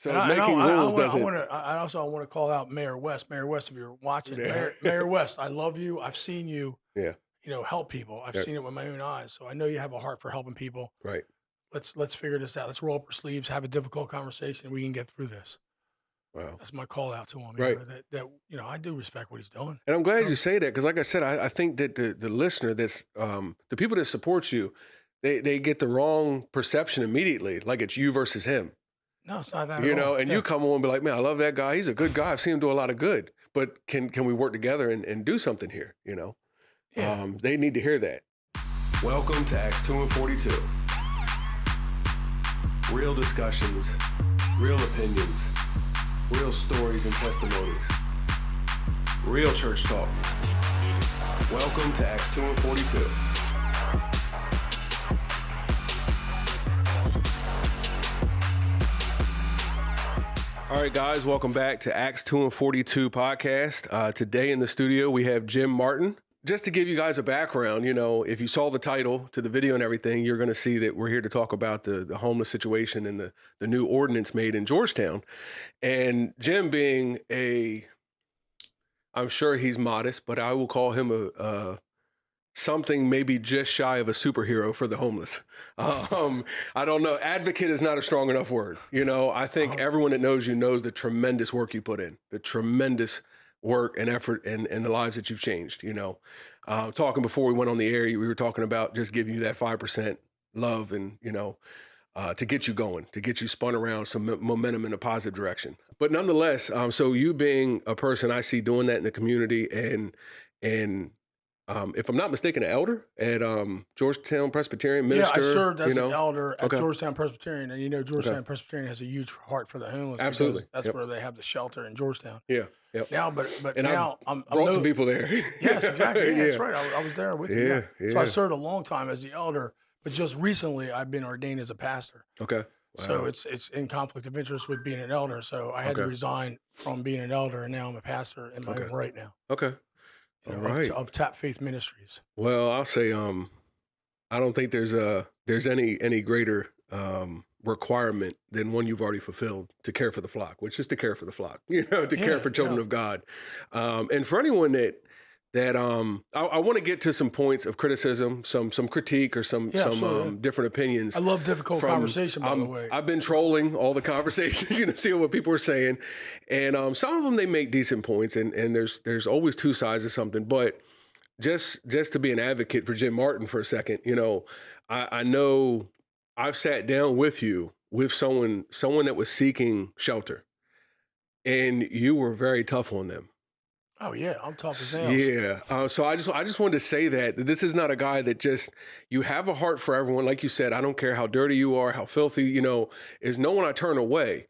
So And making rules doesn't. I also want to call out Mayor West. Mayor West, if you're watching, Yeah. Mayor West, I love you. I've seen you, Yeah. help people. I've Yeah. seen it with my own eyes. So I know you have a heart for helping people. Right. Let's figure this out. Let's roll up our sleeves, have a difficult conversation. We can get through this. Wow. That's my call out to him. Right. I do respect what he's doing. And I'm glad you say that because, like I said, I think that the listener, that's the people that support you, they get the wrong perception immediately, like it's you versus him. No, it's not that at all. And you come on and be like, man, I love that guy. He's a good guy. I've seen him do a lot of good. But can we work together and do something here? Yeah. They need to hear that. Welcome to Acts 2and42. Real discussions, real opinions, real stories and testimonies, real church talk. Welcome to Acts 2and42. All right, guys, welcome back to Acts 2and42 podcast. Today in the studio, we have Jim Martin. Just to give you guys a background, if you saw the title to the video and everything, you're going to see that we're here to talk about the homeless situation and the new ordinance made in Georgetown. And Jim being I'm sure he's modest, but I will call him something maybe just shy of a superhero for the homeless. I don't know. Advocate is not a strong enough word. I think everyone that knows you knows the tremendous work you put in, the tremendous work and effort and the lives that you've changed. Talking before we went on the air, we were talking about just giving you that 5% love and, to get you going, to get you spun around some momentum in a positive direction. But nonetheless, so you being a person I see doing that in the community and if I'm not mistaken, an elder at Georgetown Presbyterian minister. Yeah, I served as an elder at Okay. Georgetown Presbyterian, and Georgetown Presbyterian has a huge heart for the homeless. Absolutely. That's where they have the shelter in Georgetown. Yeah. Yep. Now, but And now I brought some people there. Yes, exactly. Yeah, Yeah. that's right. I was there with you. Yeah. So I served a long time as the elder, but just recently I've been ordained as a pastor. Okay. Wow. So it's in conflict of interest with being an elder. So I had to resign from being an elder, and now I'm a pastor in my own right now. Okay. All right. Of Tap Faith Ministries. Well, I'll say I don't think there's any greater requirement than one you've already fulfilled to care for the flock, which is to care for the flock, to care for children of God. And for anyone that I want to get to some points of criticism, some critique or some different opinions. I love difficult conversation, by the way. I've been trolling all the conversations, seeing what people are saying. And some of them, they make decent points and there's always two sides of something. But just to be an advocate for Jim Martin for a second, I know I've sat down with you with someone that was seeking shelter, and you were very tough on them. Oh yeah, I'm tough as nails. Yeah. So I just wanted to say that this is not a guy that you have a heart for everyone. Like you said, I don't care how dirty you are, how filthy, is no one I turn away,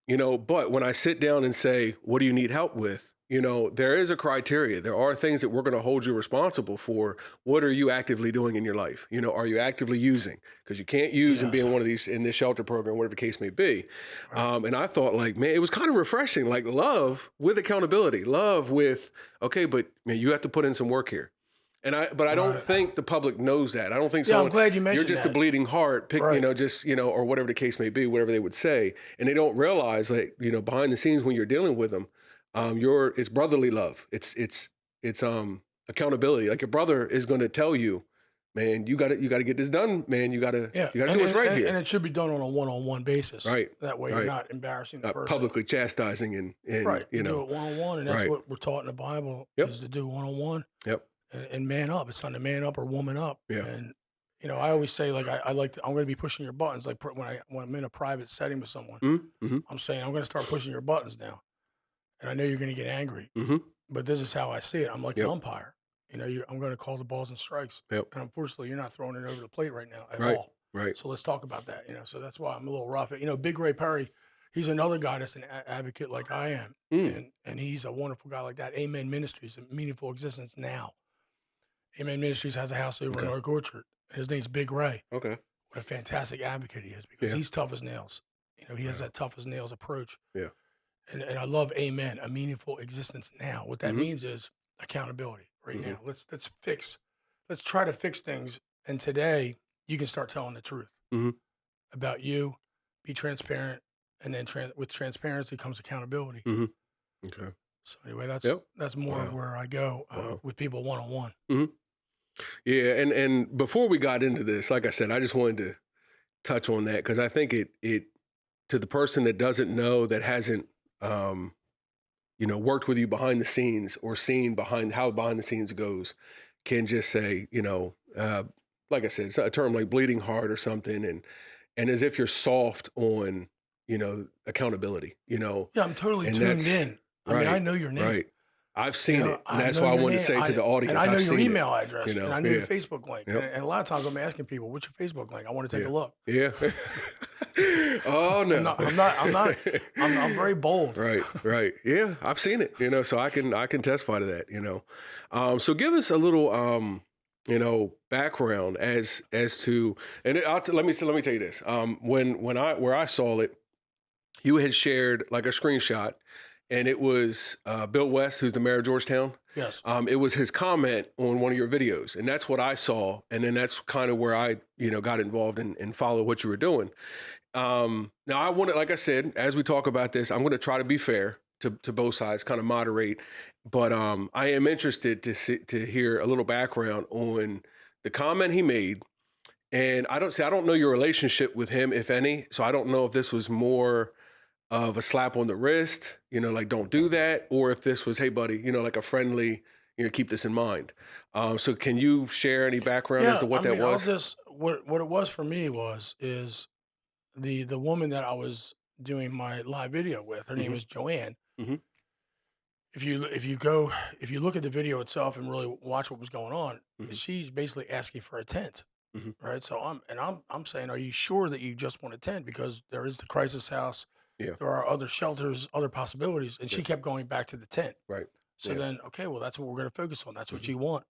but when I sit down and say, what do you need help with? There is a criteria. There are things that we're going to hold you responsible for. What are you actively doing in your life? Are you actively using? Because you can't use and be in one of these, in this shelter program, whatever the case may be. Right. And I thought, like, man, it was kind of refreshing, like love with accountability, love with, okay, but man, you have to put in some work here. But I don't think the public knows that. I don't think I'm glad you mentioned you're just that. a bleeding heart, or whatever the case may be, whatever they would say. And they don't realize, like, behind the scenes when you're dealing with them, it's brotherly love. It's accountability. Like your brother is going to tell you, man, you got to get this done, man. You got to do what's right here. And it should be done on a one-on-one basis. Right. That way you're not embarrassing the person. Publicly chastising and right. You do it one-on-one, and that's what we're taught in the Bible is to do one-on-one. Yep. And man up. It's not to man up or woman up. Yeah. And I always say, like, I'm going to be pushing your buttons. Like when I'm in a private setting with someone, mm-hmm. I'm saying I'm going to start pushing your buttons now. And I know you're going to get angry, but this is how I see it. I'm like an umpire. I'm going to call the balls and strikes. Yep. And unfortunately, you're not throwing it over the plate right now at all. Right. So let's talk about that. So that's why I'm a little rough. Big Ray Perry, he's another guy that's an advocate like I am, and he's a wonderful guy like that. Amen Ministries, a meaningful existence now. Amen Ministries has a house over in North Orchard. His name's Big Ray. Okay. What a fantastic advocate he is because he's tough as nails. He has that tough as nails approach. Yeah. And I love Amen, a meaningful existence now. What that means is accountability right now. Let's try to fix things. And today you can start telling the truth about you, be transparent, and then with transparency comes accountability. Hmm. Okay. So anyway, Yep. that's more of Wow. where I go Wow. with people one-on-one. Hmm. Yeah. And before we got into this, like I said, I just wanted to touch on that because I think it to the person that doesn't know, that hasn't, worked with you behind the scenes or seen how behind the scenes goes, can just say, like I said, it's a term like bleeding heart or something, and as if you're soft on, accountability, Yeah, I'm totally and tuned that's in. I mean, I right, know your name. right. I've seen it, and I that's know why I your wanted to name. say to the And audience, I know I've your seen it. email address, and I know Yeah, your Facebook link. yep, And a lot of times I'm asking people, "What's your Facebook link? I want to take yeah, a look." yeah. Oh I'm no, not. I'm not. I'm not. I'm very bold. right, right. Yeah, I've seen it. So I can testify to that. So give us a little background as to, and let me tell you this. Where I saw it, you had shared like a screenshot, and it was Bill West, who's the mayor of Georgetown. Yes. It was his comment on one of your videos, and that's what I saw, and then that's kind of where I got involved and followed what you were doing. Now I want to, like I said, as we talk about this, I'm going to try to be fair to both sides, kind of moderate, but I am interested to hear a little background on the comment he made. And I don't know your relationship with him, if any, so I don't know if this was more of a slap on the wrist, like don't do that, or if this was, hey buddy, like a friendly, keep this in mind. So can you share any background as to what that was? I'll just what it was for me is the woman that I was doing my live video with. Her name Hmm. is Joanne. Hmm. If you look at the video itself and really watch what was going on, Hmm. she's basically asking for a tent, Hmm. right? So I'm saying, are you sure that you just want a tent? Because there is the crisis house, Yeah. there are other shelters, other possibilities, and Yeah. she kept going back to the tent. Right. So Yeah. then, okay, well, that's what we're going to focus on. That's what Hmm. you want.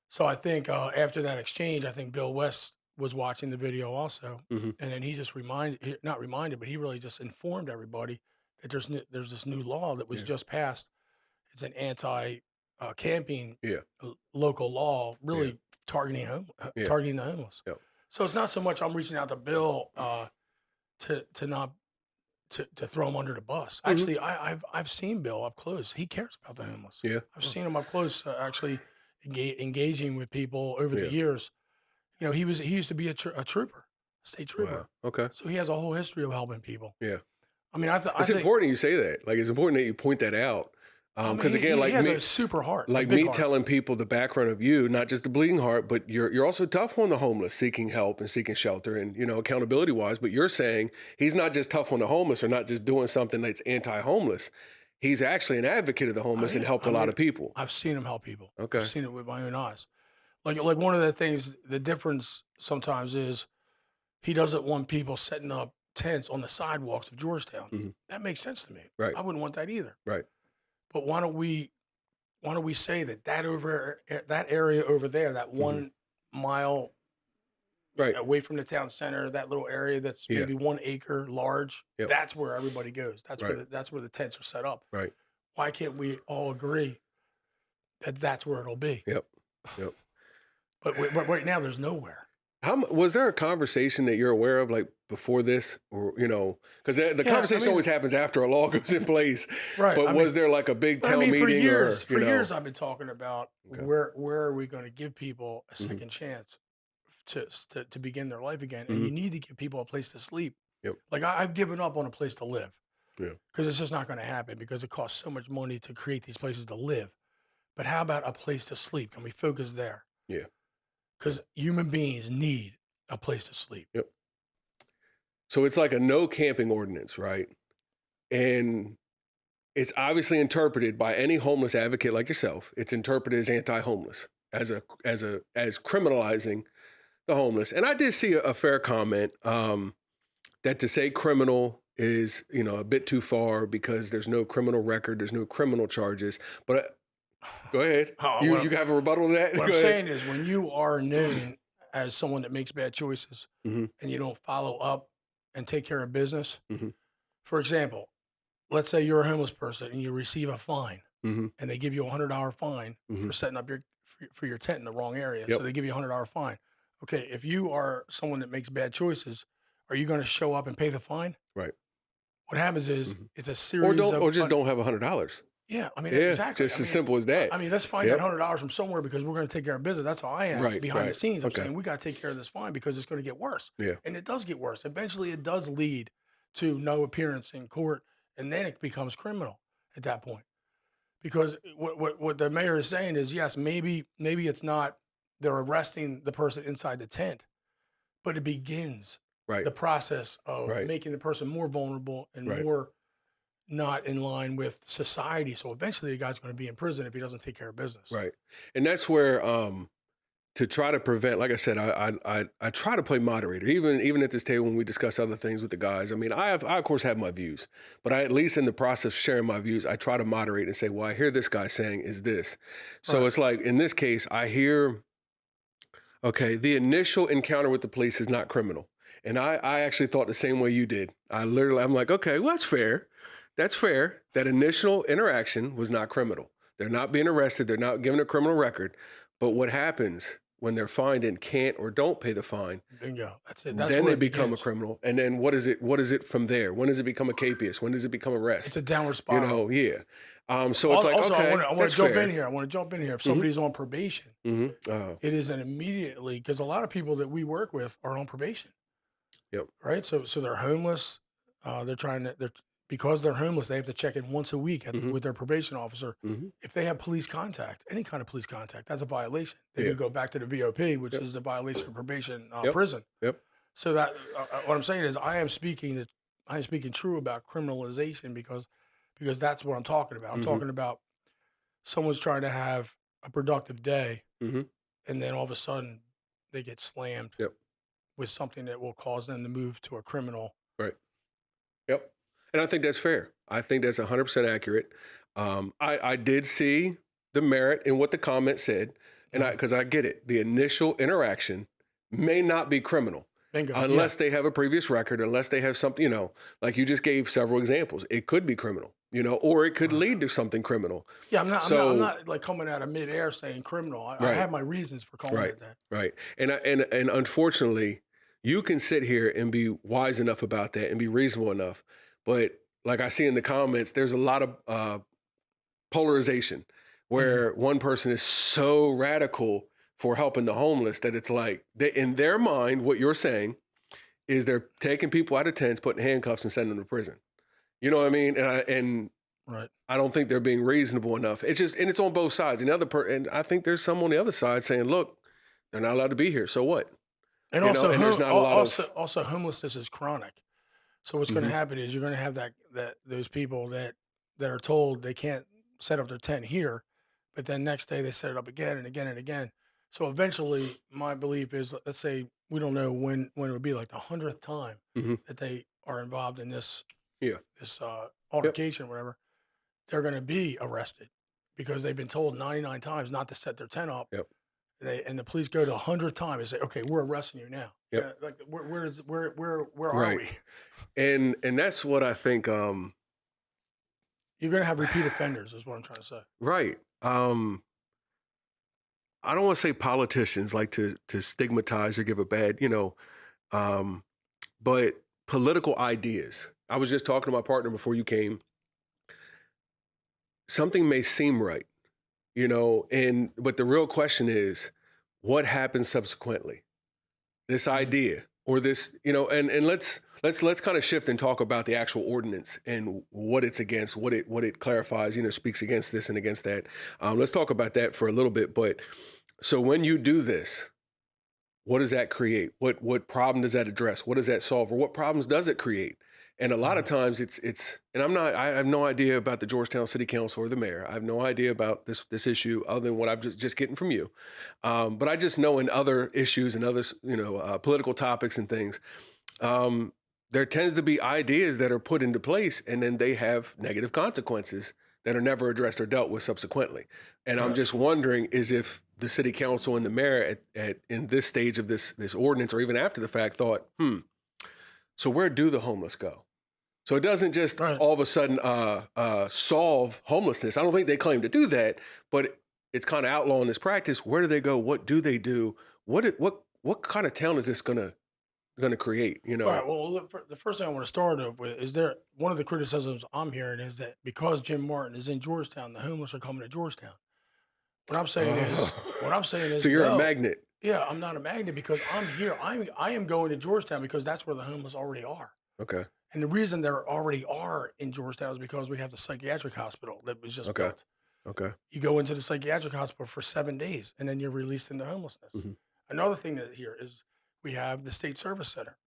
So I think after that exchange, I think Bill West was watching the video also, Hmm. and then he just not reminded, but he really just informed everybody that there's this new law that was Yeah. just passed. It's an anti camping Yeah. local law, Yeah. really targeting Yeah. targeting the homeless. Yeah. So it's not so much I'm reaching out to Bill to not to throw him under the bus. Hmm. Actually, I've seen Bill up close. He cares about the homeless. Yeah. I've seen him up close, actually engaging with people over the Yeah. years. He used to be a trooper, state trooper. Wow. Okay. So he has a whole history of helping people. Yeah. I mean, I It's think. important you say that. Like, it's important that you point that out. I mean, Because again, he like has me, a super heart, a like big me heart. telling people the background of you, not just the bleeding heart, but you're also tough on the homeless, seeking help and seeking shelter and, accountability wise. But you're saying he's not just tough on the homeless or not just doing something that's anti-homeless. He's actually an advocate of the homeless and helped a lot of people. I've seen him help people. Okay. I've seen it with my own eyes. Like one of the things, the difference sometimes is he doesn't want people setting up tents on the sidewalks of Georgetown. Hmm. That makes sense to me. Right. I wouldn't want that either. Right. But why don't we say that that area over there, that Hmm. 1 mile Right. away from the town center, that little area that's Yeah. maybe 1 acre large, Yep. that's where everybody goes. That's Right. that's where the tents are set up. Right. Why can't we all agree that that's where it'll be? Yep. Yep. But right now, there's nowhere. Was there a conversation that you're aware of, like before this, or because the conversation always happens after a law goes in place, Right. But was there like a big town meeting? For years, or, years I've been talking about Okay. where are we going to give people a Mhm. second chance to begin their life again, and Mhm. you need to give people a place to sleep. Yep. Like I've given up on a place to live. Yeah. Because it's just not going to happen because it costs so much money to create these places to live. But how about a place to sleep? Can we focus there? Yeah. Because human beings need a place to sleep. Yep. So it's like a no camping ordinance, right? And it's obviously interpreted by any homeless advocate like yourself. It's interpreted as anti-homeless, as criminalizing the homeless. And I did see a fair comment that to say criminal is, a bit too far because there's no criminal record, there's no criminal charges. But go ahead. You have a rebuttal to that? What I'm saying is when you are known as someone that makes bad choices Mhm. and you don't follow up and take care of business, Mhm. for example, let's say you're a homeless person and you receive a fine Mhm. and they give you a $100 fine for Mhm. setting up for your tent in the wrong area. Yep. So they give you a $100 fine. Okay, if you are someone that makes bad choices, are you going to show up and pay the fine? Right. what happens is Mhm. it's a Or series don't, of or just don't have $100. yeah, I mean, Yeah, exactly. just as simple as that. I mean, let's find that Yep. $100 from somewhere because we're going to take care of business. That's how I am Right, behind the right. scenes. I'm Okay. saying we got to take care of this fine because it's going to get worse, Yeah. and it does get worse. Eventually, it does lead to no appearance in court, and then it becomes criminal at that point. Because what the mayor is saying is, yes, maybe it's not they're arresting the person inside the tent, but it begins Right. the process of Right. making the person more vulnerable and Right. more not in line with society. So eventually, the guy's going to be in prison if he doesn't take care of business. Right. And that's where to try to prevent, like I said, I try to play moderator, even at this table when we discuss other things with the guys. I mean, I of course have my views, but I, at least in the process of sharing my views, I try to moderate and say, well, I hear this guy saying is this. So Right. it's like in this case, I hear, okay, the initial encounter with the police is not criminal. And I actually thought the same way you did. I'm like, okay, well, that's fair. That's fair. That initial interaction was not criminal. They're not being arrested. They're not given a criminal record. But what happens when they're fined and can't or don't pay the fine? Bingo. That's it. That's Then where they it become a begins. criminal. And then what is it? What is it from there? When does it become a capious? When does it become arrest? It's a downward You spiral. know, yeah. So it's like, Also, okay, I want that's to jump fair. in here. I want to jump in here. If somebody's on probation, Mm-hmm. it is an immediately because a lot of people that we work with are on probation. Yep. Right. So they're homeless. They're because they're homeless. They have to check in once a week Mhm. with their probation officer. Mm-hmm. If they have police contact, any kind of police contact, that's a violation. They Yeah. can go back to the VOP, which Yep. is the violation of probation Yep. prison. Yep. So that what I'm saying is I am speaking true about criminalization because that's what I'm talking about. I'm Mhm. talking about someone's trying to have a productive day, Mm-hmm. and then all of a sudden they get slammed Yep. with something that will cause them to move to a criminal. Right. Yep. And I think that's fair. I think that's 100% accurate. I did see the merit in what the comment said, and because I get it. The initial interaction may not be criminal Bingo. unless they have a previous record, unless they have something, like you just gave several examples. It could be criminal, or it could lead to something criminal. Yeah, I'm So not like coming out of midair saying criminal. I right, have my reasons for calling right, it that. right. And unfortunately, you can sit here and be wise enough about that and be reasonable enough. But like I see in the comments, there's a lot of polarization where one person is so radical for helping the homeless that it's like in their mind, what you're saying is they're taking people out of tents, putting handcuffs and sending them to prison. You know what I mean? And Right. I don't think they're being reasonable enough. It's just, and it's on both sides. And and I think there's some on the other side saying, look, they're not allowed to be here. So what? And You also, know, and there's not a lot of, also homelessness is chronic. So what's going to happen is you're going to have those people that are told they can't set up their tent here, but then next day they set it up again and again and again. So eventually, my belief is, let's say we don't know when it would be like the 100th time that they are involved in this yeah. altercation or whatever, they're going to be arrested because they've been told 99 times not to set their tent up. Yep. And the police go to 100th time and say, "Okay, we're arresting you now." Yep. Yeah, like where are Right. we? And that's what I think, You're going to have repeat offenders, is what I'm trying to say. right. I don't want to say politicians like to stigmatize or give a bad, but political ideas. I was just talking to my partner before you came. Something may seem right, but the real question is, what happens subsequently? This idea or this, and let's kind of shift and talk about the actual ordinance and what it's against, what it clarifies, speaks against this and against that. Let's talk about that for a little bit. But so when you do this, what does that create? What problem does that address? What does that solve? Or what problems does it create? And a lot of times it's, and I have no idea about the Georgetown City Council or the mayor. I have no idea about this issue other than what I'm just getting from you. But I just know in other issues and others, political topics and things, there tends to be ideas that are put into place and then they have negative consequences that are never addressed or dealt with subsequently. And I'm just wondering is if the city council and the mayor in this stage of this ordinance or even after the fact thought, so where do the homeless go? So it doesn't just all of a sudden solve homelessness. I don't think they claim to do that, but it's kind of outlawing this practice. Where do they go? What do they do? What kind of town is this going to going to create, you All know? right. Well, the first thing I want to start off with is there one of the criticisms I'm hearing is that because Jim Martin is in Georgetown, the homeless are coming to Georgetown. What I'm saying is, what I'm Oh, saying so is, you're a no. magnet. Yeah, I'm not a magnet because I'm here. I am going to Georgetown because that's where the homeless already are. Okay. And the reason there already are in Georgetown is because we have the psychiatric hospital that was just Okay. built. Okay. You go into the psychiatric hospital for 7 days, and then you're released into homelessness. Hmm. Another thing that here is we have the State Service Center.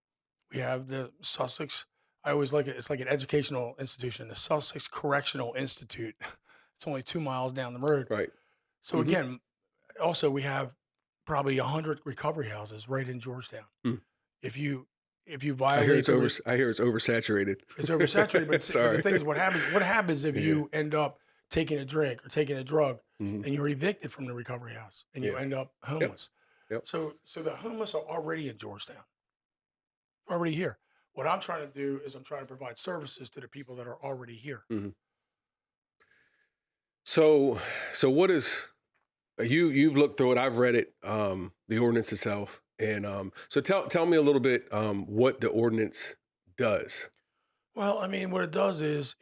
We have the Sussex. I always like it. It's like an educational institution, the Sussex Correctional Institute. It's only 2 miles down the road. Right. So Hmm. again, also we have probably 100 recovery houses right in Georgetown. Mm. If you violate I hear it's oversaturated. it's oversaturated. But the Sorry. thing is, what happens if Yeah. you end up taking a drink or taking a drug Mhm. and you're evicted from the recovery house and you Yeah. end up homeless? Yep. So the homeless are already in Georgetown, already here. What I'm trying to do is I'm trying to provide services to the people that are already here. Mhm. So, what is you've looked through it? I've read it, the ordinance itself, and so tell me a little bit what the ordinance does. Well, I mean, what it does is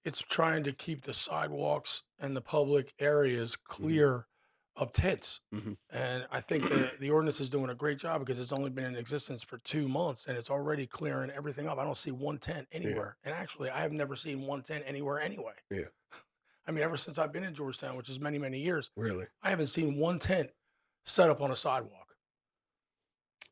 it's trying to keep the sidewalks and the public areas Hmm. clear of tents. Hmm. And I think the ordinance is doing a great job because it's only been in existence for 2 months and it's already clearing everything up. I don't see one tent Yeah. anywhere. And actually, I have never seen one tent anywhere anyway. Yeah. I mean, ever since I've been in Georgetown, which is many, many years, Really. I haven't seen one tent set up on a sidewalk.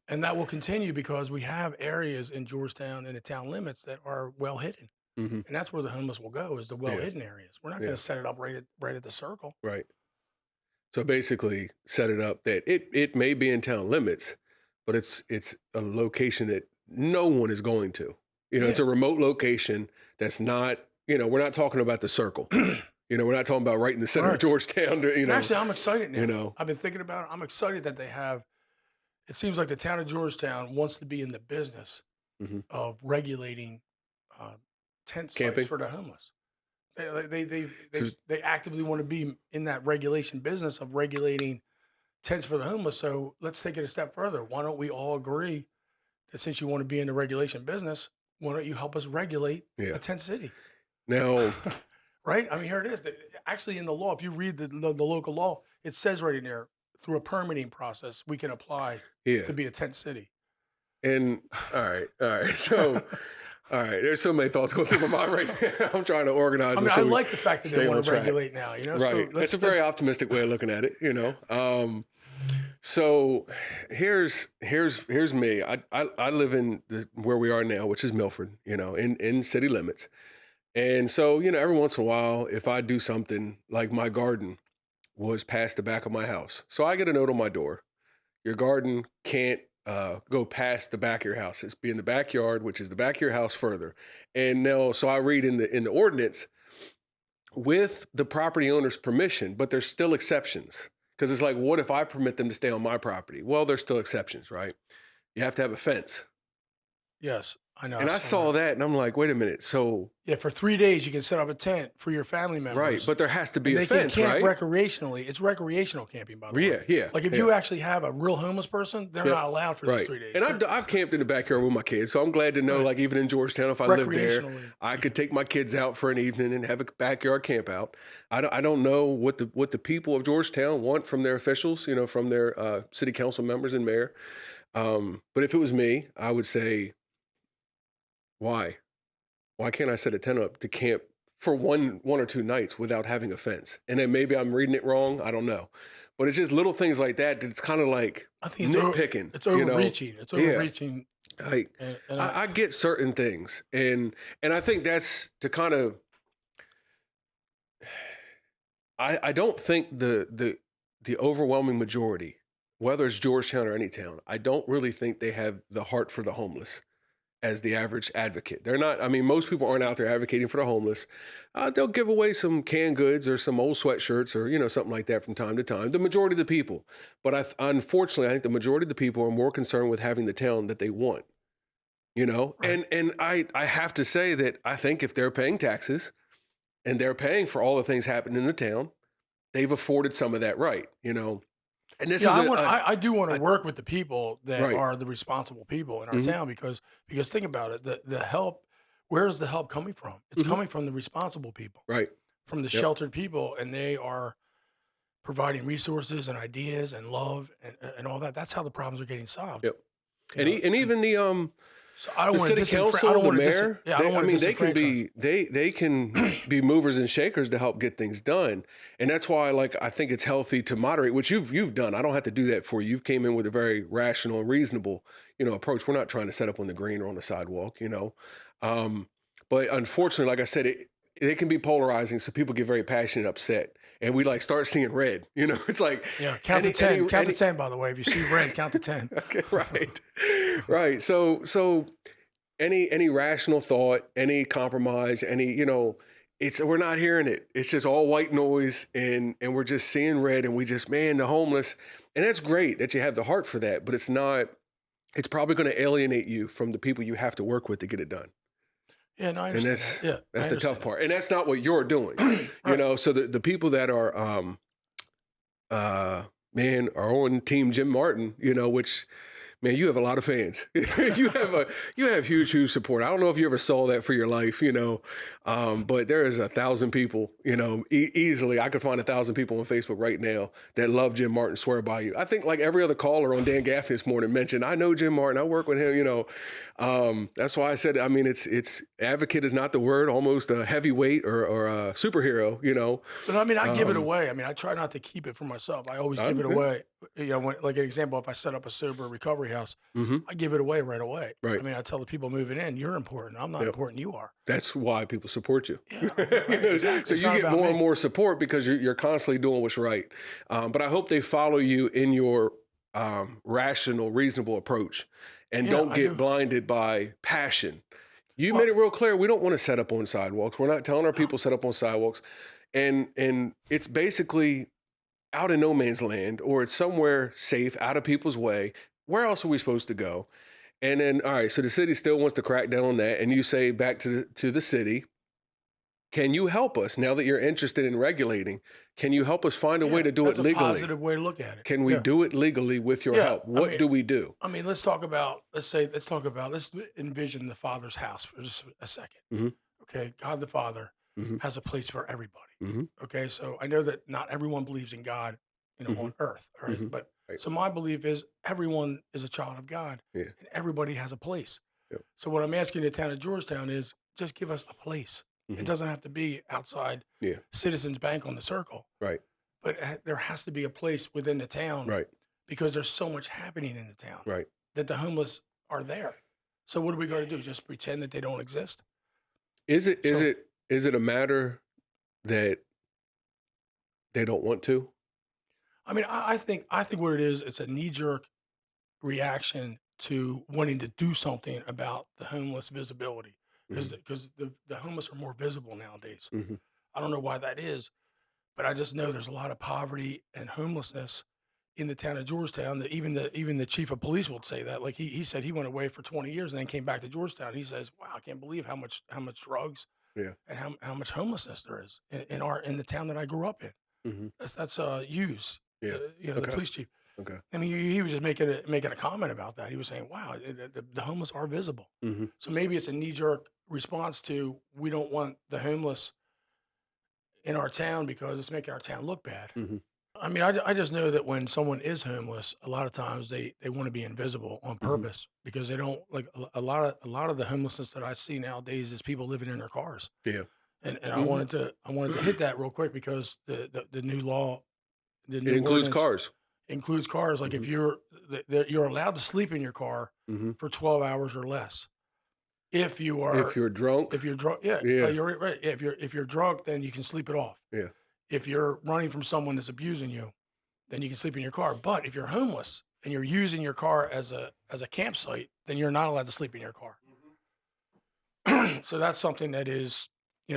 And that will continue because we have areas in Georgetown and the town limits that are well hidden. Hmm. And that's where the homeless will go is the well hidden areas. We're not Yeah. going to set it up right at the circle. Right. So basically, set it up that it may be in town limits, but it's a location that no one is going to. You know, it's Yeah. a remote location that's not. You know, we're not talking about the circle. You know, we're not talking about right in the center of Right. Georgetown. You And know, actually, I'm excited now. you know. I've been thinking about it. I'm excited that they have. It seems like the town of Georgetown wants to be in the business Hmm. of regulating uh, tent Camping. sites for the homeless. So, They actively want to be in that regulation business of regulating tents for the homeless. So let's take it a step further. Why don't we all agree that since you want to be in the regulation business, why don't you help us regulate yeah. a tent city? Now, Right? I mean, here it is. Actually, in the law, if you read the local law, it says right in there, through a permitting process, we can apply yeah. to be a tent city. And all right. So, all right. There's so many thoughts going through my mind right now. I'm trying to organize. I mean, them I so we like the fact that stay they on want to track. regulate now, you know? Right. So It's a very optimistic way of looking at it, you know. So here's me. I live in where we are now, which is Milford, you know, in city limits. And so, you know, every once in a while, if I do something like my garden was past the back of my house, so I get a note on my door. Your garden can't go past the back of your house. It's be in the backyard, which is the back of your house further. And now, so I read in the ordinance with the property owner's permission, but there's still exceptions. Because it's like, what if I permit them to stay on my property? Well, there's still exceptions, right? You have to have a fence. Yes, I know. And I saw that and I'm like, wait a minute. So, Yeah, for 3 days you can set up a tent for your family members. right. But there has to be and a they can fence, camp right? recreationally. It's recreational camping, by the way. Yeah. Like if you actually have a real homeless person, they're Yep. not allowed for these Right. 3 days. And I've camped in the backyard with my kids. So I'm glad to know, Right. like, even in Georgetown, if I lived there, Recreationally, I could take my kids out for an evening and have a backyard camp out. I don't know what the people of Georgetown want from their officials, you know, from their city council members and mayor. But if it was me, I would say, why? Why can't I set a tent up to camp for one or two nights without having a fence? And then maybe I'm reading it wrong. I don't know. But it's just little things like that. It's kind of like I think nitpicking. it's you know? overreaching. It's overreaching. Like And I get certain things, and I think that's to kind of. I don't think the overwhelming majority, whether it's Georgetown or any town, I don't really think they have the heart for the homeless as the average advocate. They're not. I mean, most people aren't out there advocating for the homeless. They'll give away some canned goods or some old sweatshirts or, you know, something like that from time to time. The majority of the people, but unfortunately, I think the majority of the people are more concerned with having the town that they want. You know, Right. and I have to say that I think if they're paying taxes and they're paying for all the things happening in the town, they've afforded some of that right. You know, And this Yeah, is I do want a to work with the people that right. are the responsible people in our Hmm. town because think about it, the help, where is the help coming from? It's Hmm. coming from the responsible people, Right. from the Yep. sheltered people, and they are providing resources and ideas and love and all that. That's how the problems are getting solved. Yep. You know, And and even so I don't the want to city I council, don't the want to mayor, I don't I want to mean, they can disenfranchise. be they can be movers and shakers to help get things done. And that's why, like, I think it's healthy to moderate, which you've done. I don't have to do that for you. You came in with a very rational and reasonable, approach. We're not trying to set up on the green or on the sidewalk. Um, but unfortunately, like I said, it can be polarizing, so people get very passionate, upset, and we like start seeing red. It's like Yeah, count to 10. Count to 10, by the way. If you see red, count to 10. okay, right, right. So any rational thought, any compromise, we're not hearing it. It's just all white noise, and we're just seeing red, and we just, man, the homeless, and that's great that you have the heart for that, but it's not. It's probably going to alienate you from the people you have to work with to get it done. Yeah, no, I And understand that. Yeah, I that's the tough understand part, and that's not what you're doing. Right. So the people that are man are on Team Jim Martin, which, man, you have a lot of fans. you have huge support. I don't know if you ever saw that for your life, but there is 1,000 people, easily. I could find 1,000 people on Facebook right now that love Jim Martin, swear by you. I think like every other caller on Dan Gaffney this morning mentioned, I know Jim Martin, I work with him, that's why I said, I mean, it's advocate is not the word, almost a heavyweight or a superhero, But I mean, I give it away. I mean, I try not to keep it for myself. I always give it Okay. away. Like an example, if I set up a sober recovery house, Mm-hmm. I give it away right away. Right. I mean, I tell the people moving in, you're important. I'm not Yep. important. You are. That's why people support you. Yeah, right, exactly. So It's you not get about more me. and more support because you're constantly doing what's right. But I hope they follow you in your rational, reasonable approach, and Yeah, don't I get do. blinded by passion. You Well, made it real clear. We don't want to set up on sidewalks. We're not telling our no. people set up on sidewalks, and it's basically out in no man's land, or it's somewhere safe, out of people's way. Where else are we supposed to go? And then, all right, so the city still wants to crack down on that, and you say back to the city, can you help us now that you're interested in regulating? Can you help us find a way Yeah, to do it that's a legally? positive way to look at it. Can we Yeah. do it legally with your Yeah. help? What do we do? I mean, let's envision the Father's house for just a second. Hmm. Okay. God the Father Hmm. has a place for everybody. Hmm. Okay. So I know that not everyone believes in God, Hmm. on earth. All right. Hmm. But Right. so my belief is everyone is a child of God Yeah. and everybody has a place. Yep. So what I'm asking the town of Georgetown is just give us a place. It Hmm. doesn't have to be outside Yeah. Citizens Bank on the Circle, Right. but there has to be a place within the town Right. because there's so much happening in the town Right. that the homeless are there. So what are we going to do? Just pretend that they don't exist? Is it So a matter that they don't want to? I mean, I think what it is, it's a knee jerk reaction to wanting to do something about the homeless visibility Hmm. because the homeless are more visible nowadays. Hmm. I don't know why that is, but I just know there's a lot of poverty and homelessness in the town of Georgetown. That even the chief of police would say that. Like he said he went away for 20 years and then came back to Georgetown. He says, "Wow, I can't believe how much drugs Yeah. and how much homelessness there is in the town that I grew up in." Hmm. That's Hughes, Yeah. the Okay. police chief. Okay. I mean, he was just making a comment about that. He was saying, "Wow, the homeless are visible." Hmm. So maybe it's a knee jerk response to we don't want the homeless in our town because it's making our town look bad. Hmm. I mean, I just know that when someone is homeless, a lot of times they want to be invisible on Hmm. purpose because they don't like a lot of the homelessness that I see nowadays is people living in their cars. Yeah. And Hmm. I wanted to hit that real quick because the new law, the It new includes ordinance cars. includes cars. Like Hmm. if you're allowed to sleep in your car Hmm. for 12 hours or less. If you If are you're drunk. if you're drunk, yeah, Yeah. you're right. Yeah, if you're drunk, then you can sleep it off. Yeah. If you're running from someone that's abusing you, then you can sleep in your car. But if you're homeless and you're using your car as a campsite, then you're not allowed to sleep in your car. So that's something that is,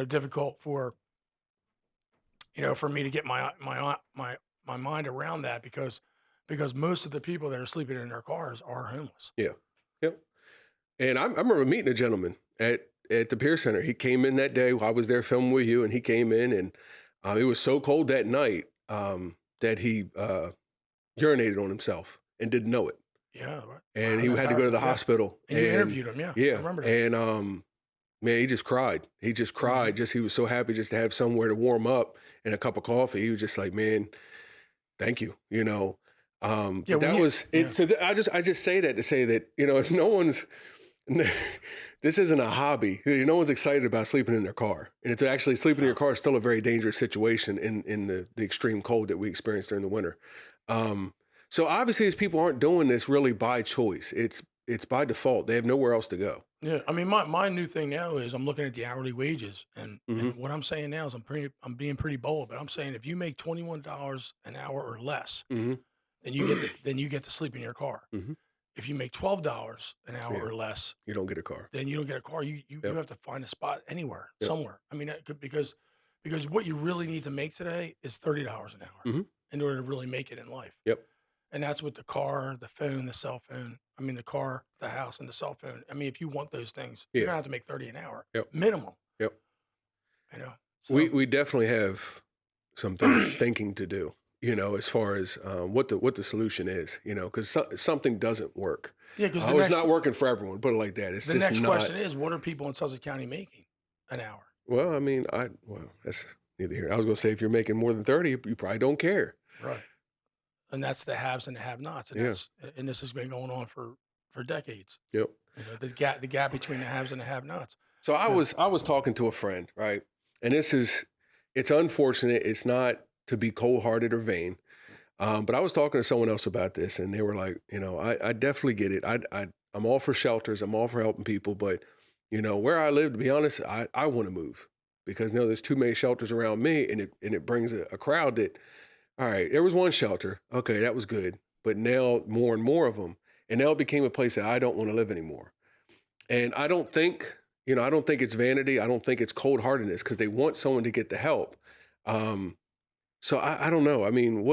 difficult for, for me to get my mind around that because most of the people that are sleeping in their cars are homeless. Yeah. Yep. And I remember meeting a gentleman at the Peer Center. He came in that day. I was there filming with you, and he came in, and it was so cold that night that he urinated on himself and didn't know it. Yeah, right. And Wow, he that had to go to the powerful, yeah. hospital. And you interviewed him, yeah. I Yeah. remember that. And man, he just cried. He just cried. Just he was so happy just to have somewhere to warm up and a cup of coffee. He was just like, man, thank you. Yeah, But that was it. yeah. So I just say that to say that, it's no one's this isn't a hobby. No one's excited about sleeping in their car. And it's actually sleeping in your car is still a very dangerous situation in the extreme cold that we experience during the winter. So obviously these people aren't doing this really by choice. It's by default. They have nowhere else to go. Yeah, I mean, my new thing now is I'm looking at the hourly wages, and what I'm saying now is I'm being pretty bold, but I'm saying if you make $21 an hour or less, Mm-hmm. then you get to sleep in your car. Mm-hmm. If you make $12 an hour Yeah. or less, You don't get a car. then you don't get a car. You Yep. have to find a spot anywhere, Yep. somewhere. I mean, because what you really need to make today is $30 an hour Mhm. in order to really make it in life. Yep. And that's with the car, the phone, the cell phone. I mean, the car, the house, and the cell phone. I mean, if you want those things, you're Yeah. gonna have to make 30 an hour, Yep. minimum. Yep. So, We definitely have some thinking to do, as far as what the solution is, because something doesn't work. yeah, because It's not working for everyone. Put it like that. It's the just next not. question is, what are people in Sussex County making an hour? Well, I mean, that's neither here. I was going to say if you're making more than 30, you probably don't care. Right. And that's the haves and the have-nots, and Yeah. and this has been going on for decades. Yep. The gap between the haves and the have-nots. So I Yeah. was talking to a friend, right? And it's unfortunate. It's not to be cold-hearted or vain. But I was talking to someone else about this, and they were like, I definitely get it. I'm all for shelters. I'm all for helping people. But, where I live, to be honest, I want to move because there's too many shelters around me, and it brings a crowd that, all right, there was one shelter. Okay, that was good. But now more and more of them. And now it became a place that I don't want to live anymore. And I don't think it's vanity. I don't think it's cold-heartedness because they want someone to get the help. So I don't know. I mean,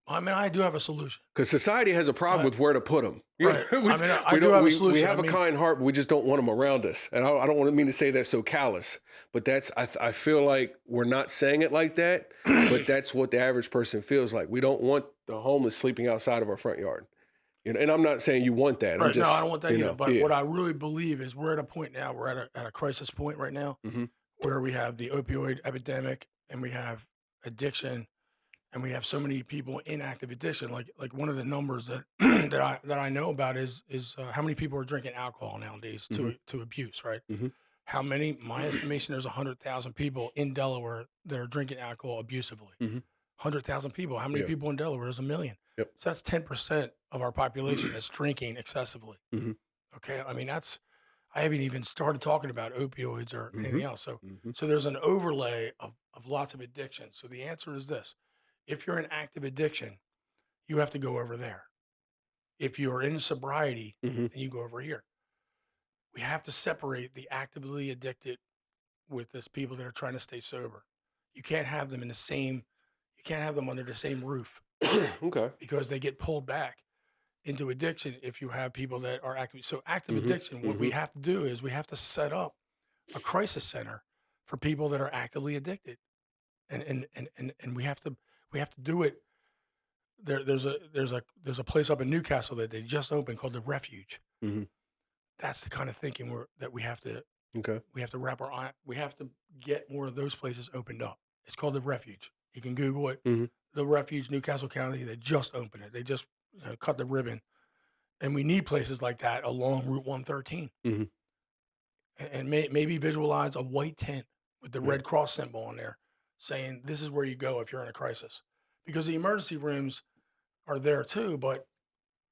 I do have a solution. because society has a problem with where to put them. Right. I do have a solution. We have a kind heart, but we just don't want them around us. And I don't want to mean to say that so callous, but I feel like we're not saying it like that, but that's what the average person feels like. We don't want the homeless sleeping outside of our front yard. And I'm not saying you want that. Right. I'm just, No, I don't want that either. But yeah. what I really believe is we're at a point now, we're at a crisis point right now Mhm. where we have the opioid epidemic and we have addiction and we have so many people in active addiction. Like one of the numbers that that I know about is how many people are drinking alcohol nowadays to abuse, right? Mhm. How many? My estimation, there's 100,000 people in Delaware that are drinking alcohol abusively. Mhm. 100,000 people. How many Yeah. people in Delaware? There's a million. Yep. So that's 10% of our population that's drinking excessively. Mhm. Okay, I mean I haven't even started talking about opioids or anything else. So Mhm. so there's an overlay of lots of addiction. So the answer is this: if you're in active addiction, you have to go over there. If you're in sobriety, Mhm. then you go over here. We have to separate the actively addicted with this people that are trying to stay sober. You can't have them you can't have them under the same roof Okay. because they get pulled back into addiction if you have people that are active. So active Mhm. addiction, what we have to do is we have to set up a crisis center for people that are actively addicted. And we have to do it. There's a place up in Newcastle that they just opened called the Refuge. Mhm. That's the kind of thinking that we have to Okay. wrap our eye. We have to get more of those places opened up. It's called the Refuge. You can Google it. Mhm. The Refuge, Newcastle County. They just opened it. They just cut the ribbon, and we need places like that along Route 113. Mhm. And maybe visualize a white tent with the Yeah. Red Cross symbol on there, saying this is where you go if you're in a crisis, because the emergency rooms are there too. But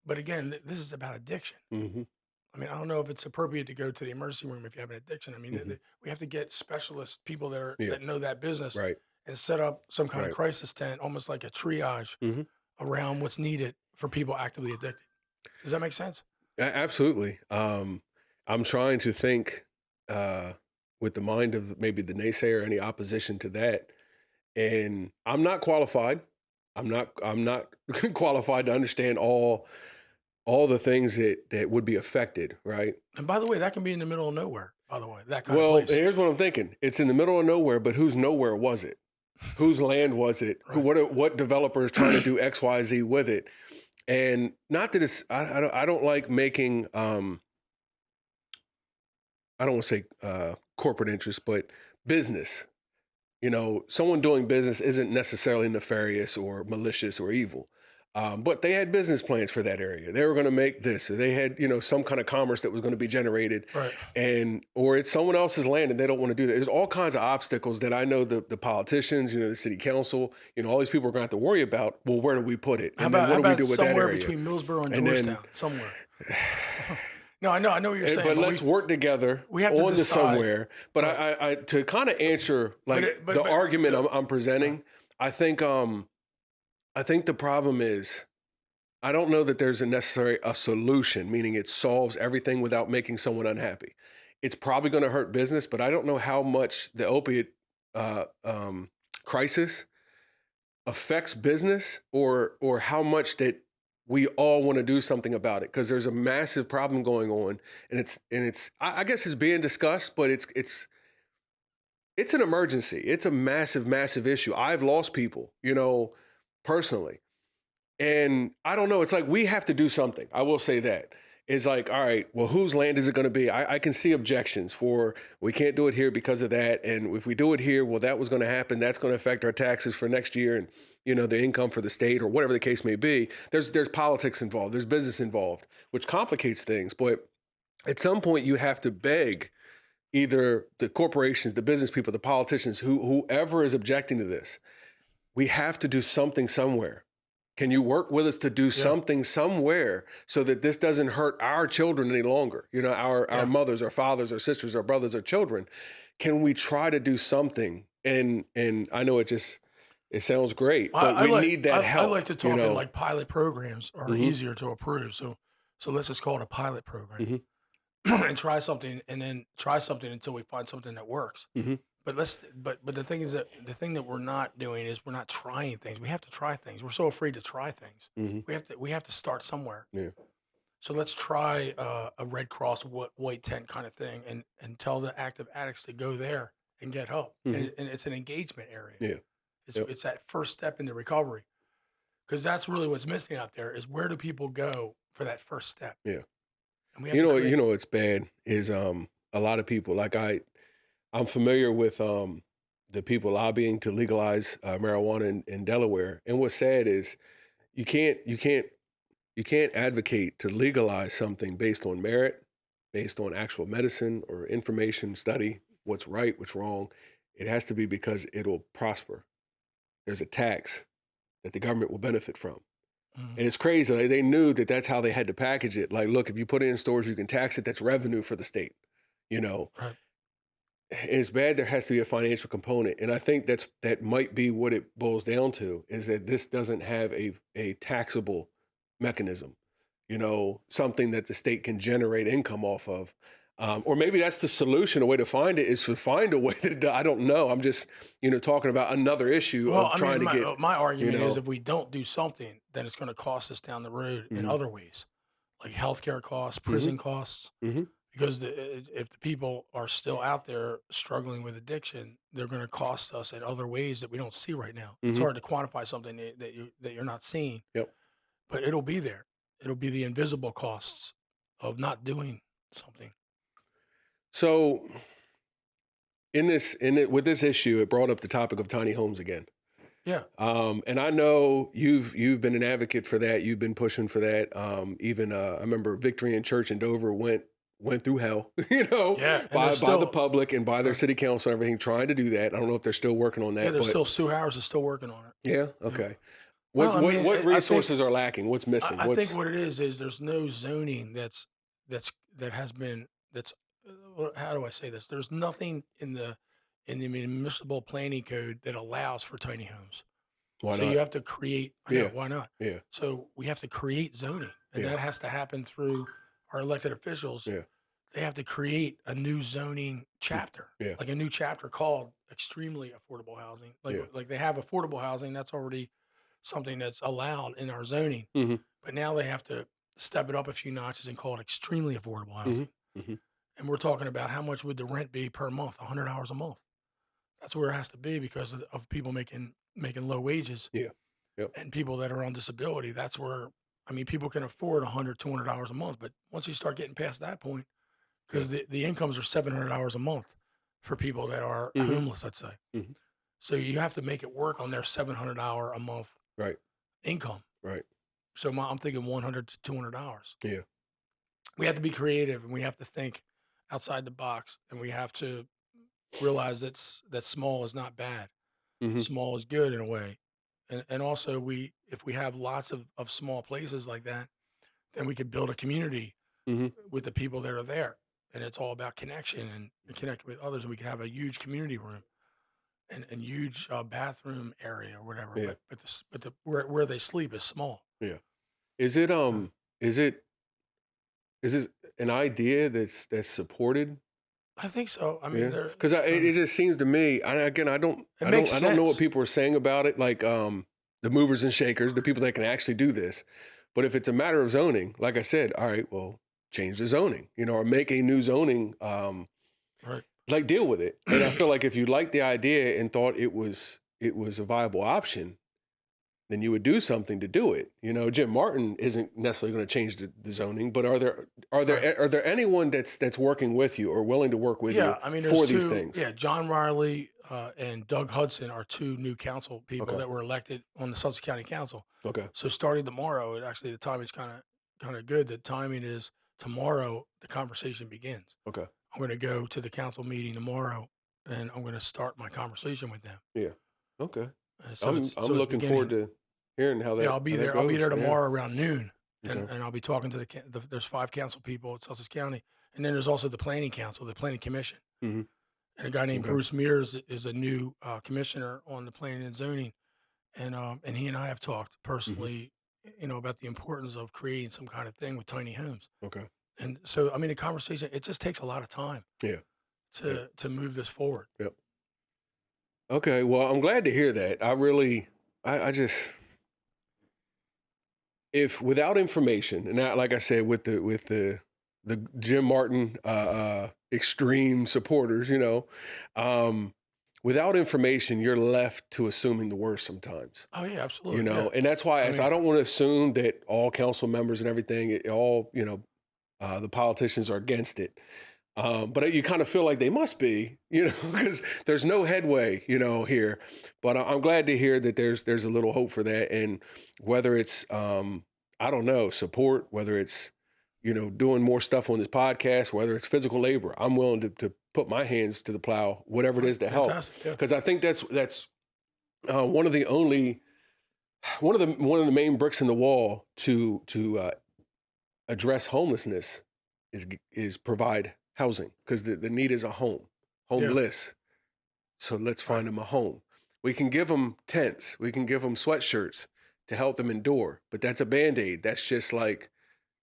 again, this is about addiction. Mhm. I mean, I don't know if it's appropriate to go to the emergency room if you have an addiction. I mean, Mhm. we have to get specialists, people that Yeah. that know that business, Right. and set up some kind Right. of crisis tent, almost like a triage Mhm. around what's needed for people actively addicted. Does that make sense? Absolutely. I'm trying to think with the mind of maybe the naysayer, any opposition to that, and I'm not qualified. I'm not qualified to understand all the things that would be affected, right? And by the way, that can be in the middle of nowhere. By the way, that kind of Well, place. here's what I'm thinking. It's in the middle of nowhere, but whose nowhere was it? Whose land was it? Right. What developer is trying to do X, Y, Z with it? And not that it's, I don't like making, I don't want to say corporate interest, but business. Someone doing business isn't necessarily nefarious or malicious or evil. But they had business plans for that area. They were going to make this, or they had, some kind of commerce that was going to be generated, Right. or it's someone else's land and they don't want to do that. There's all kinds of obstacles that I know the politicians, the city council, all these people are going to have to worry about. Well, where do we put it? How And then about, what how do we do about with that somewhere area? between Millsboro and And then- Georgetown? Somewhere. No, I know what you're saying. But let's work together we have to on the decide. somewhere. But I to kind of answer the argument I'm presenting, I think the problem is, I don't know that there's a solution, meaning it solves everything without making someone unhappy. It's probably going to hurt business, but I don't know how much the opiate crisis affects business, or how much that we all want to do something about it, because there's a massive problem going on, and it's I guess it's being discussed, but it's an emergency. It's a massive issue. I've lost people, personally. And I don't know. It's like we have to do something. I will say that. It's like, all right, well, whose land is it going to be? I can see objections for, we can't do it here because of that. And if we do it here, well, that was going to happen. That's going to affect our taxes for next year and, the income for the state or whatever the case may be. There's politics involved. There's business involved, which complicates things. But at some point, you have to beg either the corporations, the business people, the politicians, whoever is objecting to this. We have to do something somewhere. Can you work with us to do something somewhere so that this doesn't hurt our children any longer? Our mothers, our fathers, our sisters, our brothers, our children. Can we try to do something? And I know it sounds great, but we need that help. I like to talk in like pilot programs are easier to approve. So let's just call it a pilot program and try something, and then try something until we find something that works. But the thing is that the thing that we're not doing is we're not trying things. We have to try things. We're so afraid to try things. We have to start somewhere. Yeah. So let's try a Red Cross white tent kind of thing, and tell the active addicts to go there and get help. And it's an engagement area. Yeah. It's that first step into recovery, because that's really what's missing out there is where do people go for that first step? Yeah. And we have to what's bad is a lot of people, like I'm familiar with the people lobbying to legalize marijuana in Delaware. And what's sad is you can't advocate to legalize something based on merit, based on actual medicine or information, study, what's right, what's wrong. It has to be because it'll prosper. There's a tax that the government will benefit from. And it's crazy. Like, they knew that that's how they had to package it. Like, look, if you put it in stores, you can tax it. That's revenue for the state, Right. It's bad. There has to be a financial component. And I think that might be what it boils down to, is that this doesn't have a taxable mechanism, something that the state can generate income off of. Or maybe that's the solution. A way to find it is to find a way to, I don't know. I'm just, talking about another issue of trying to get. My argument is if we don't do something, then it's going to cost us down the road in other ways, like healthcare costs, prison costs. Because if the people are still out there struggling with addiction, they're going to cost us in other ways that we don't see right now. It's hard to quantify something that you're not seeing. Yep. But it'll be there. It'll be the invisible costs of not doing something. So with this issue, it brought up the topic of tiny homes again. Yeah. And I know you've been an advocate for that. You've been pushing for that. Even I remember Victory in Church in Dover went through hell, by the public and by their city council and everything, trying to do that. I don't know if they're still working on that. Yeah, Sue Howers is still working on it. Yeah. Okay. Well, What resources are lacking? What's missing? I think what it is there's no zoning how do I say this? There's nothing in the municipal planning code that allows for tiny homes. Why so not? you have to create. Why not? Yeah. So we have to create zoning, and that has to happen through our elected officials. Yeah. They have to create a new zoning chapter, like a new chapter called extremely affordable housing. Like they have affordable housing, that's already something that's allowed in our zoning. But now they have to step it up a few notches and call it extremely affordable housing. And we're talking about how much would the rent be per month? $100 a month. That's where it has to be because of people making low wages Yeah. Yep. and people that are on disability. That's where, I mean, people can afford $100, $200 a month, but once you start getting past that point, Yeah. because the incomes are $700 a month for people that are Mhm. homeless, let's say. Mhm. So you have to make it work on their $700 a month Right. income. Right. So I'm thinking $100 to $200. Yeah. We have to be creative and we have to think outside the box, and we have to realize that small is not bad. Mhm. Small is good in a way. And also if we have lots of small places like that, then we could build a community Mhm. with the people that are there. And it's all about connection and connecting with others. And we could have a huge community room and huge bathroom area or whatever. Yeah. But where they sleep is small. Yeah. Is it Uh, is it is this an idea that's supported? I think so. I mean, Yeah. there. Because it just seems to me. Again, It makes I don't know what sense. people are saying about it. Like the movers and shakers, the people that can actually do this. But if it's a matter of zoning, like I said, all right, well, change the zoning, or make a new zoning. Right. Like deal with it. And I feel like if you liked the idea and thought it was a viable option, then you would do something to do it. Jim Martin isn't necessarily going to change the zoning, but Right. are there anyone that's working with you or willing to work with you Yeah, I mean, there's for these two. things? Yeah, John Riley and Doug Hudson are two new council people Okay. that were elected on the Sussex County Council. Okay. So starting tomorrow, the timing's kind of good. The timing is tomorrow. The conversation begins. Okay. I'm going to go to the council meeting tomorrow, and I'm going to start my conversation with them. Yeah. Okay. So I'm it's looking forward beginning. to hearing how Yeah, that I'll be goes. there Yeah. tomorrow around noon, Okay. and I'll be talking to there's 5 council people at Sussex County, and then there's also the planning council, the planning commission. Mhm. And a guy named Okay. Bruce Mears is a new commissioner on the planning and zoning, and he and I have talked Mhm. personally, about the importance of creating some kind of thing with tiny homes. Okay. And so, I mean, the conversation, it just takes a lot of time Yeah. Yeah. to move this forward. Yep. Okay. Well, I'm glad to hear that. I just, if without information, and that, like I said, with the Jim Martin extreme supporters, without information, you're left to assuming the worst sometimes. Oh yeah, absolutely. Yeah. And that's why I I mean, don't want to assume that all council members and everything, the politicians are against it. But you kind of feel like they must be, because there's no headway, here. But I'm glad to hear that there's a little hope for that. And whether it's, I don't know, support, whether it's, doing more stuff on this podcast, whether it's physical labor, I'm willing to put my hands to the plow, whatever it is to help. fantastic. Yeah. Because I think that's one of the one of the main bricks in the wall to address homelessness is provide housing, because the need is a home, Yeah. homeless. So let's find them a home. We can give them tents. We can give them sweatshirts to help them endure, but that's a Band-Aid. That's just like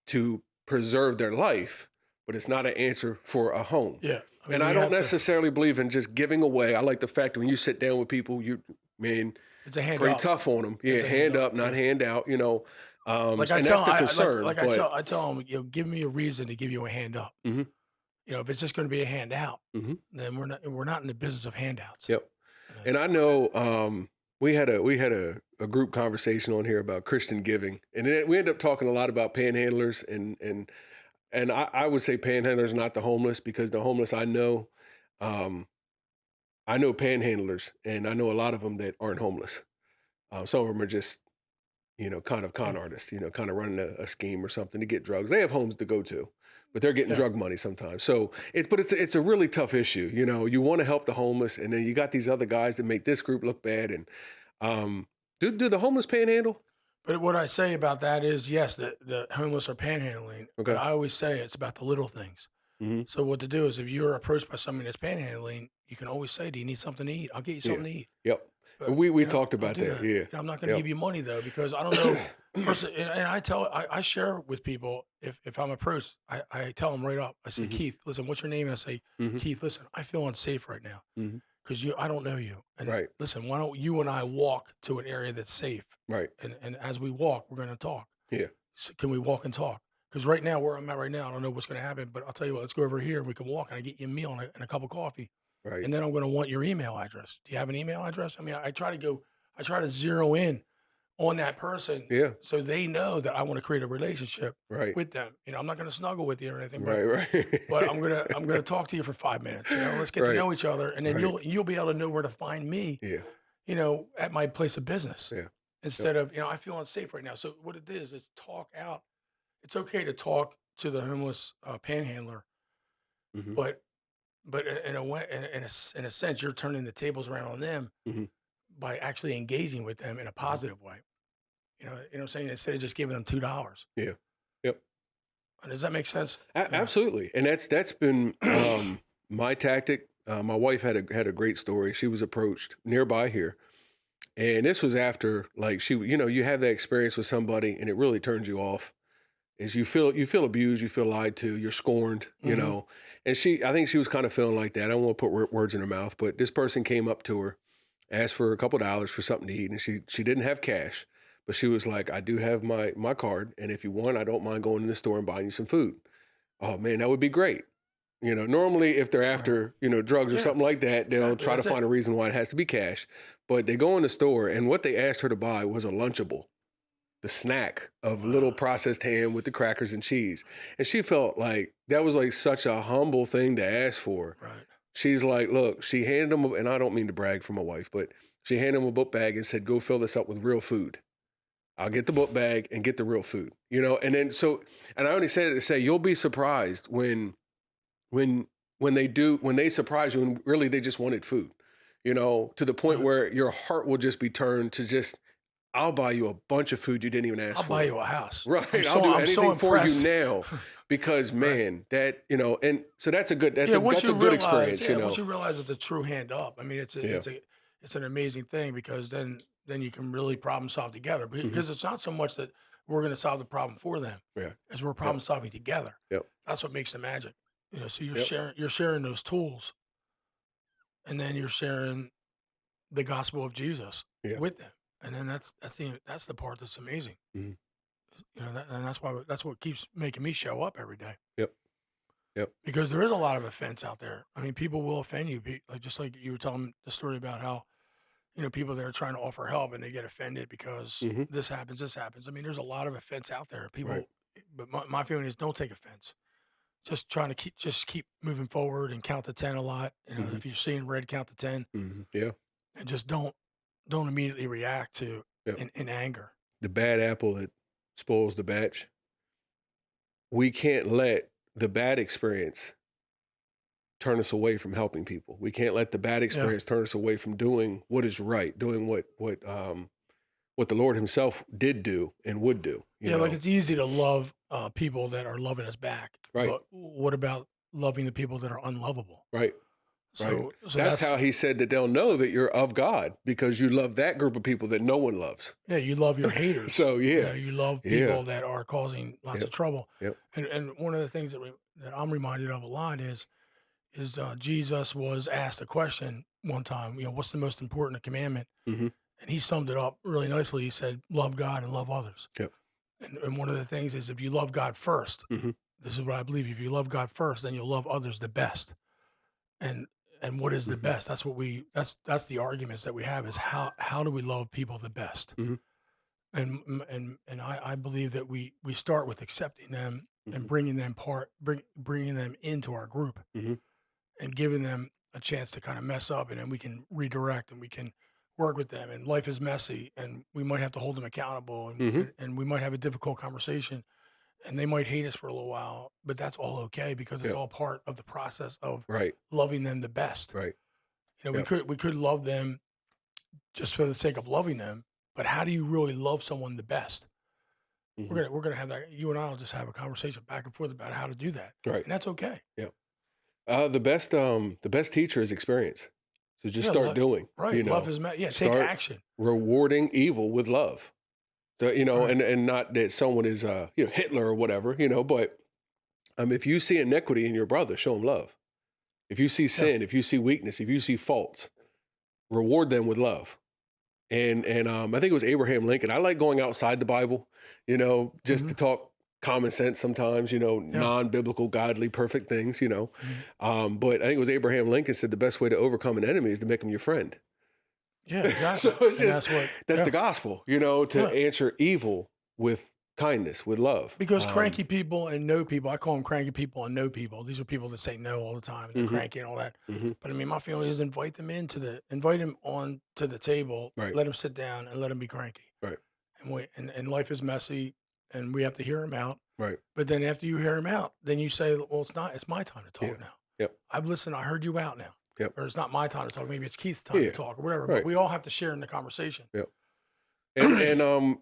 to preserve their life, but it's not an answer for a home. Yeah. I mean, And I we don't have to, necessarily believe in just giving away. I like the fact that when you sit down with people, it's a hand pretty up. tough on them. Yeah, It's a hand hand up, up. not Yeah. hand out, Like I and tell, that's the concern. like but, I tell them, give me a reason to give you a hand up. Mhm. If it's just going to be a handout, Mhm. then we're not in the business of handouts. Yep. And I know we had a group conversation on here about Christian giving, and then we ended up talking a lot about panhandlers, and I would say panhandlers, not the homeless, because the homeless um, I know panhandlers, and I know a lot of them that aren't homeless. Some of them are just kind of con Yeah. artists, kind of running a scheme or something to get drugs. They have homes to go to, but they're getting Yeah. drug money sometimes. So it's a really tough issue. You want to help the homeless, and then you got these other guys that make this group look bad. And do the homeless panhandle? But what I say about that is, yes, the homeless are panhandling, but Okay. I always say it's about the little things. Hmm. So what to do is, if you're approached by somebody that's panhandling, you can always say, "Do you need something to eat? I'll get you Yeah. something to eat." Yep. But And we I'll talked about do that. that. Yeah. I'm not going to Yep. give you money though, because I don't know. First, and I share with people if I'm approached, I tell them right up. I say, Hmm. Keith, listen, what's your name? And I say, Hmm. Keith, listen, I feel unsafe right now Hmm. because I don't know you. And Right. listen, why don't you and I walk to an area that's safe? Right. And as we walk, we're going to talk. Yeah. So can we walk and talk? Because right now, where I'm at right now, I don't know what's going to happen, but I'll tell you what, let's go over here and we can walk and I get you a meal and a cup of coffee. Right. And then I'm going to want your email address. Do you have an email address? I mean, I try to zero in on that person Yeah. so they know that I want to create a relationship Right. with them. You know, I'm not going to snuggle with you or anything, Right. Right. but I'm gonna talk to you for 5 minutes. You know, let's get to Right. know each other, and then Right. you'll be able to know where to find me. Yeah. You know, at my place of business Yeah. instead of, you know, I feel unsafe right now. So what it is talk out. It's okay to talk to the homeless panhandler, Hmm. but in a way, in a sense, you're turning the tables around on them Hmm. by actually engaging with them in a positive way. You know what I'm saying? Instead of just giving them $2. Yeah. Yep. Does that make sense? Absolutely. And that's been my tactic. My wife had a great story. She was approached nearby here. And this was after, like, you have that experience with somebody and it really turns you off. Is you feel abused, you feel lied to, you're scorned, you Mhm. know. And I think she was kind of feeling like that. I don't want to put words in her mouth, but this person came up to her, asked for a couple of dollars for something to eat, and she didn't have cash, but she was like, "I do have my card, and if you want, I don't mind going to the store and buying you some food." Oh man, that would be great. You know, normally if they're Right. after, drugs or Yeah, something like that, they'll exactly. try to That's it. find a reason why it has to be cash. But they go in the store, and what they asked her to buy was a Lunchable, the snack of little Wow. processed ham with the crackers and cheese. And she felt like that was like such a humble thing to ask for. Right. She's like, look, she handed him, and I don't mean to brag for my wife, but she handed him a book bag and said, go fill this up with real food. I'll get the book bag and get the real food, and then and I only said it to say, you'll be surprised when they surprise you and really they just wanted food, to the point Right. where your heart will just be turned to just, I'll buy you a bunch of food you didn't even ask I'll for. buy you a house. Right. I'm I'll do I'm anything for you impressed. now because Right. man, that, and so that's a good, Yeah, once that's a you good realize, experience, once you realize it's a true hand up, I mean, Yeah. it's an amazing thing because then you can really problem solve together. Mhm. Because it's not so much that we're going to solve the problem for them, Yeah. as we're problem solving together. Yep. That's what makes the magic. You know, so Yep. you're sharing those tools, and then you're sharing the gospel of Jesus Yeah. with them, and then that's the part that's amazing. Mhm. You know, and that's what keeps making me show up every day. Yep. Yep. Because there is a lot of offense out there. I mean, people will offend you. Like just like you were telling the story about how, you know, people that are trying to offer help and they get offended because Hmm. this happens, this happens. I mean, there's a lot of offense out there. Right. But my feeling is don't take offense. Just trying to keep moving forward and count to 10 a lot. You know, Mhm. if you're seeing red, count to 10, Yeah. and just don't immediately react to Yep. in anger. The bad apple that spoils the batch. We can't let the bad experience turn us away from helping people. We can't let the bad experience turn us away from doing what is right, doing what the Lord Himself did do and would do. You Yeah, like know? it's easy to love people that are loving us back, Right. but what about loving the people that are unlovable? Right. Right. So That's how He said that they'll know that you're of God because you love that group of people that no one loves. yeah, you love your haters. So You know, yeah. you love Yeah. people that are causing lots of Yep. trouble. Yep. And one of the things that I'm reminded of a lot is Jesus was asked a question one time. You know, what's the most important commandment? Hmm. And he summed it up really nicely. He said, "Love God and love others." Yep. And one of the things is if you love God first, Hmm. this is what I believe. If you love God first, then you'll love others the best. And what is the Mhm. best? That's the arguments that we have is how do we love people the best? Mhm. And I believe that we start with accepting them and Mhm. bringing them into our group Mhm. and giving them a chance to kind of mess up, and then we can redirect and we can work with them. And life is messy, and we might have to hold them accountable, and Mhm. and we might have a difficult conversation, and they might hate us for a little while, but that's all okay because it's Yep. all part of the process of Right. loving them the best. Right. You know, Yep. we could love them just for the sake of loving them, but how do you really love someone the best? Mhm. We're gonna have that. You and I will just have a conversation back and forth about how to do that, Right. and that's okay. Yep. The best teacher is experience. So just Yeah, start doing. right. Love is yeah. Take Start action. rewarding evil with love. So, Right. and not that someone is Hitler or whatever, but if you see inequity in your brother, show him love. If you see Yeah. sin, if you see weakness, if you see faults, reward them with love. And I think it was Abraham Lincoln. I like going outside the Bible, just Mhm. to talk common sense sometimes, Yeah. non-biblical, godly, perfect things, Mhm. But I think it was Abraham Lincoln said the best way to overcome an enemy is to make him your friend. Yeah, So exactly. it's And just, that's what, that's yeah, the gospel, to yeah. answer evil with kindness, with love. Because cranky people and no people, I call them cranky people and no people. These are people that say no all the time and they're hmm cranky and all that. hmm But I mean, my feeling is invite them on to the table, Right, let them sit down and let them be cranky. right, And life is messy and we have to hear them out. right. But then after you hear them out, then you say, well, it's my time to Yeah. talk now. Yep. I've listened. I heard you out now. Yep. Or it's not my time to talk. Maybe it's Keith's time Yeah. to talk or whatever. Right. But we all have to share in the conversation. Yep. And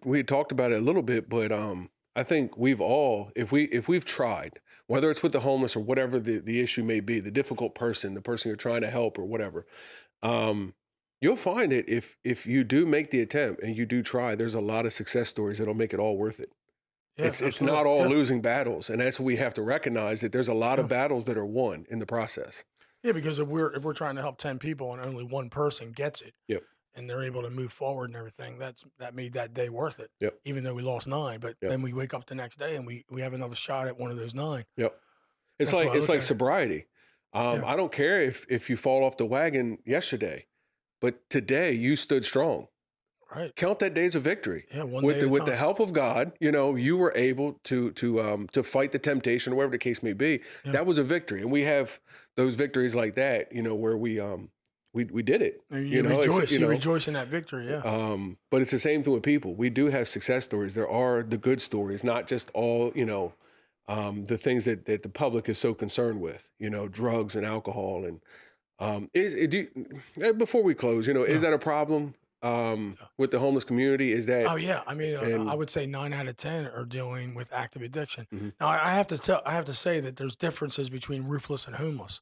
we talked about it a little bit, but I think we've all, if we've tried, whether it's with the homeless or whatever the issue may be, the difficult person, the person you're trying to help or whatever, you'll find it if you do make the attempt and you do try, there's a lot of success stories that'll make it all worth it. Yeah, It's absolutely. not all Yeah. losing battles, and that's what we have to recognize, that there's a lot of Yeah. battles that are won in the process. Yeah, because if we're trying to help 10 people and only one person gets it Yep. and they're able to move forward and everything, that made that day worth it. Yep. Even though we lost 9, but Yep. then we wake up the next day and we have another shot at one of those 9. Yep. It's That's like why I it's look like at it. sobriety. Yeah. I don't care if you fall off the wagon yesterday, but today you stood strong. Right. Count that day as a victory. Yeah, one With day at a with the time. help of God, you were able to fight the temptation, or whatever the case may be. Yeah. That was a victory, and we have those victories like that. Where we did it. And you rejoice. You rejoice in that victory. Yeah. But it's the same thing with people. We do have success stories. There are the good stories, not just all the things that the public is so concerned with. Drugs and alcohol. And before we close, is that a problem with the homeless community? Is that? Oh yeah. I mean, and I would say 9 out of 10 are dealing with active addiction. Mhm. Now, I have to say that there's differences between roofless and homeless.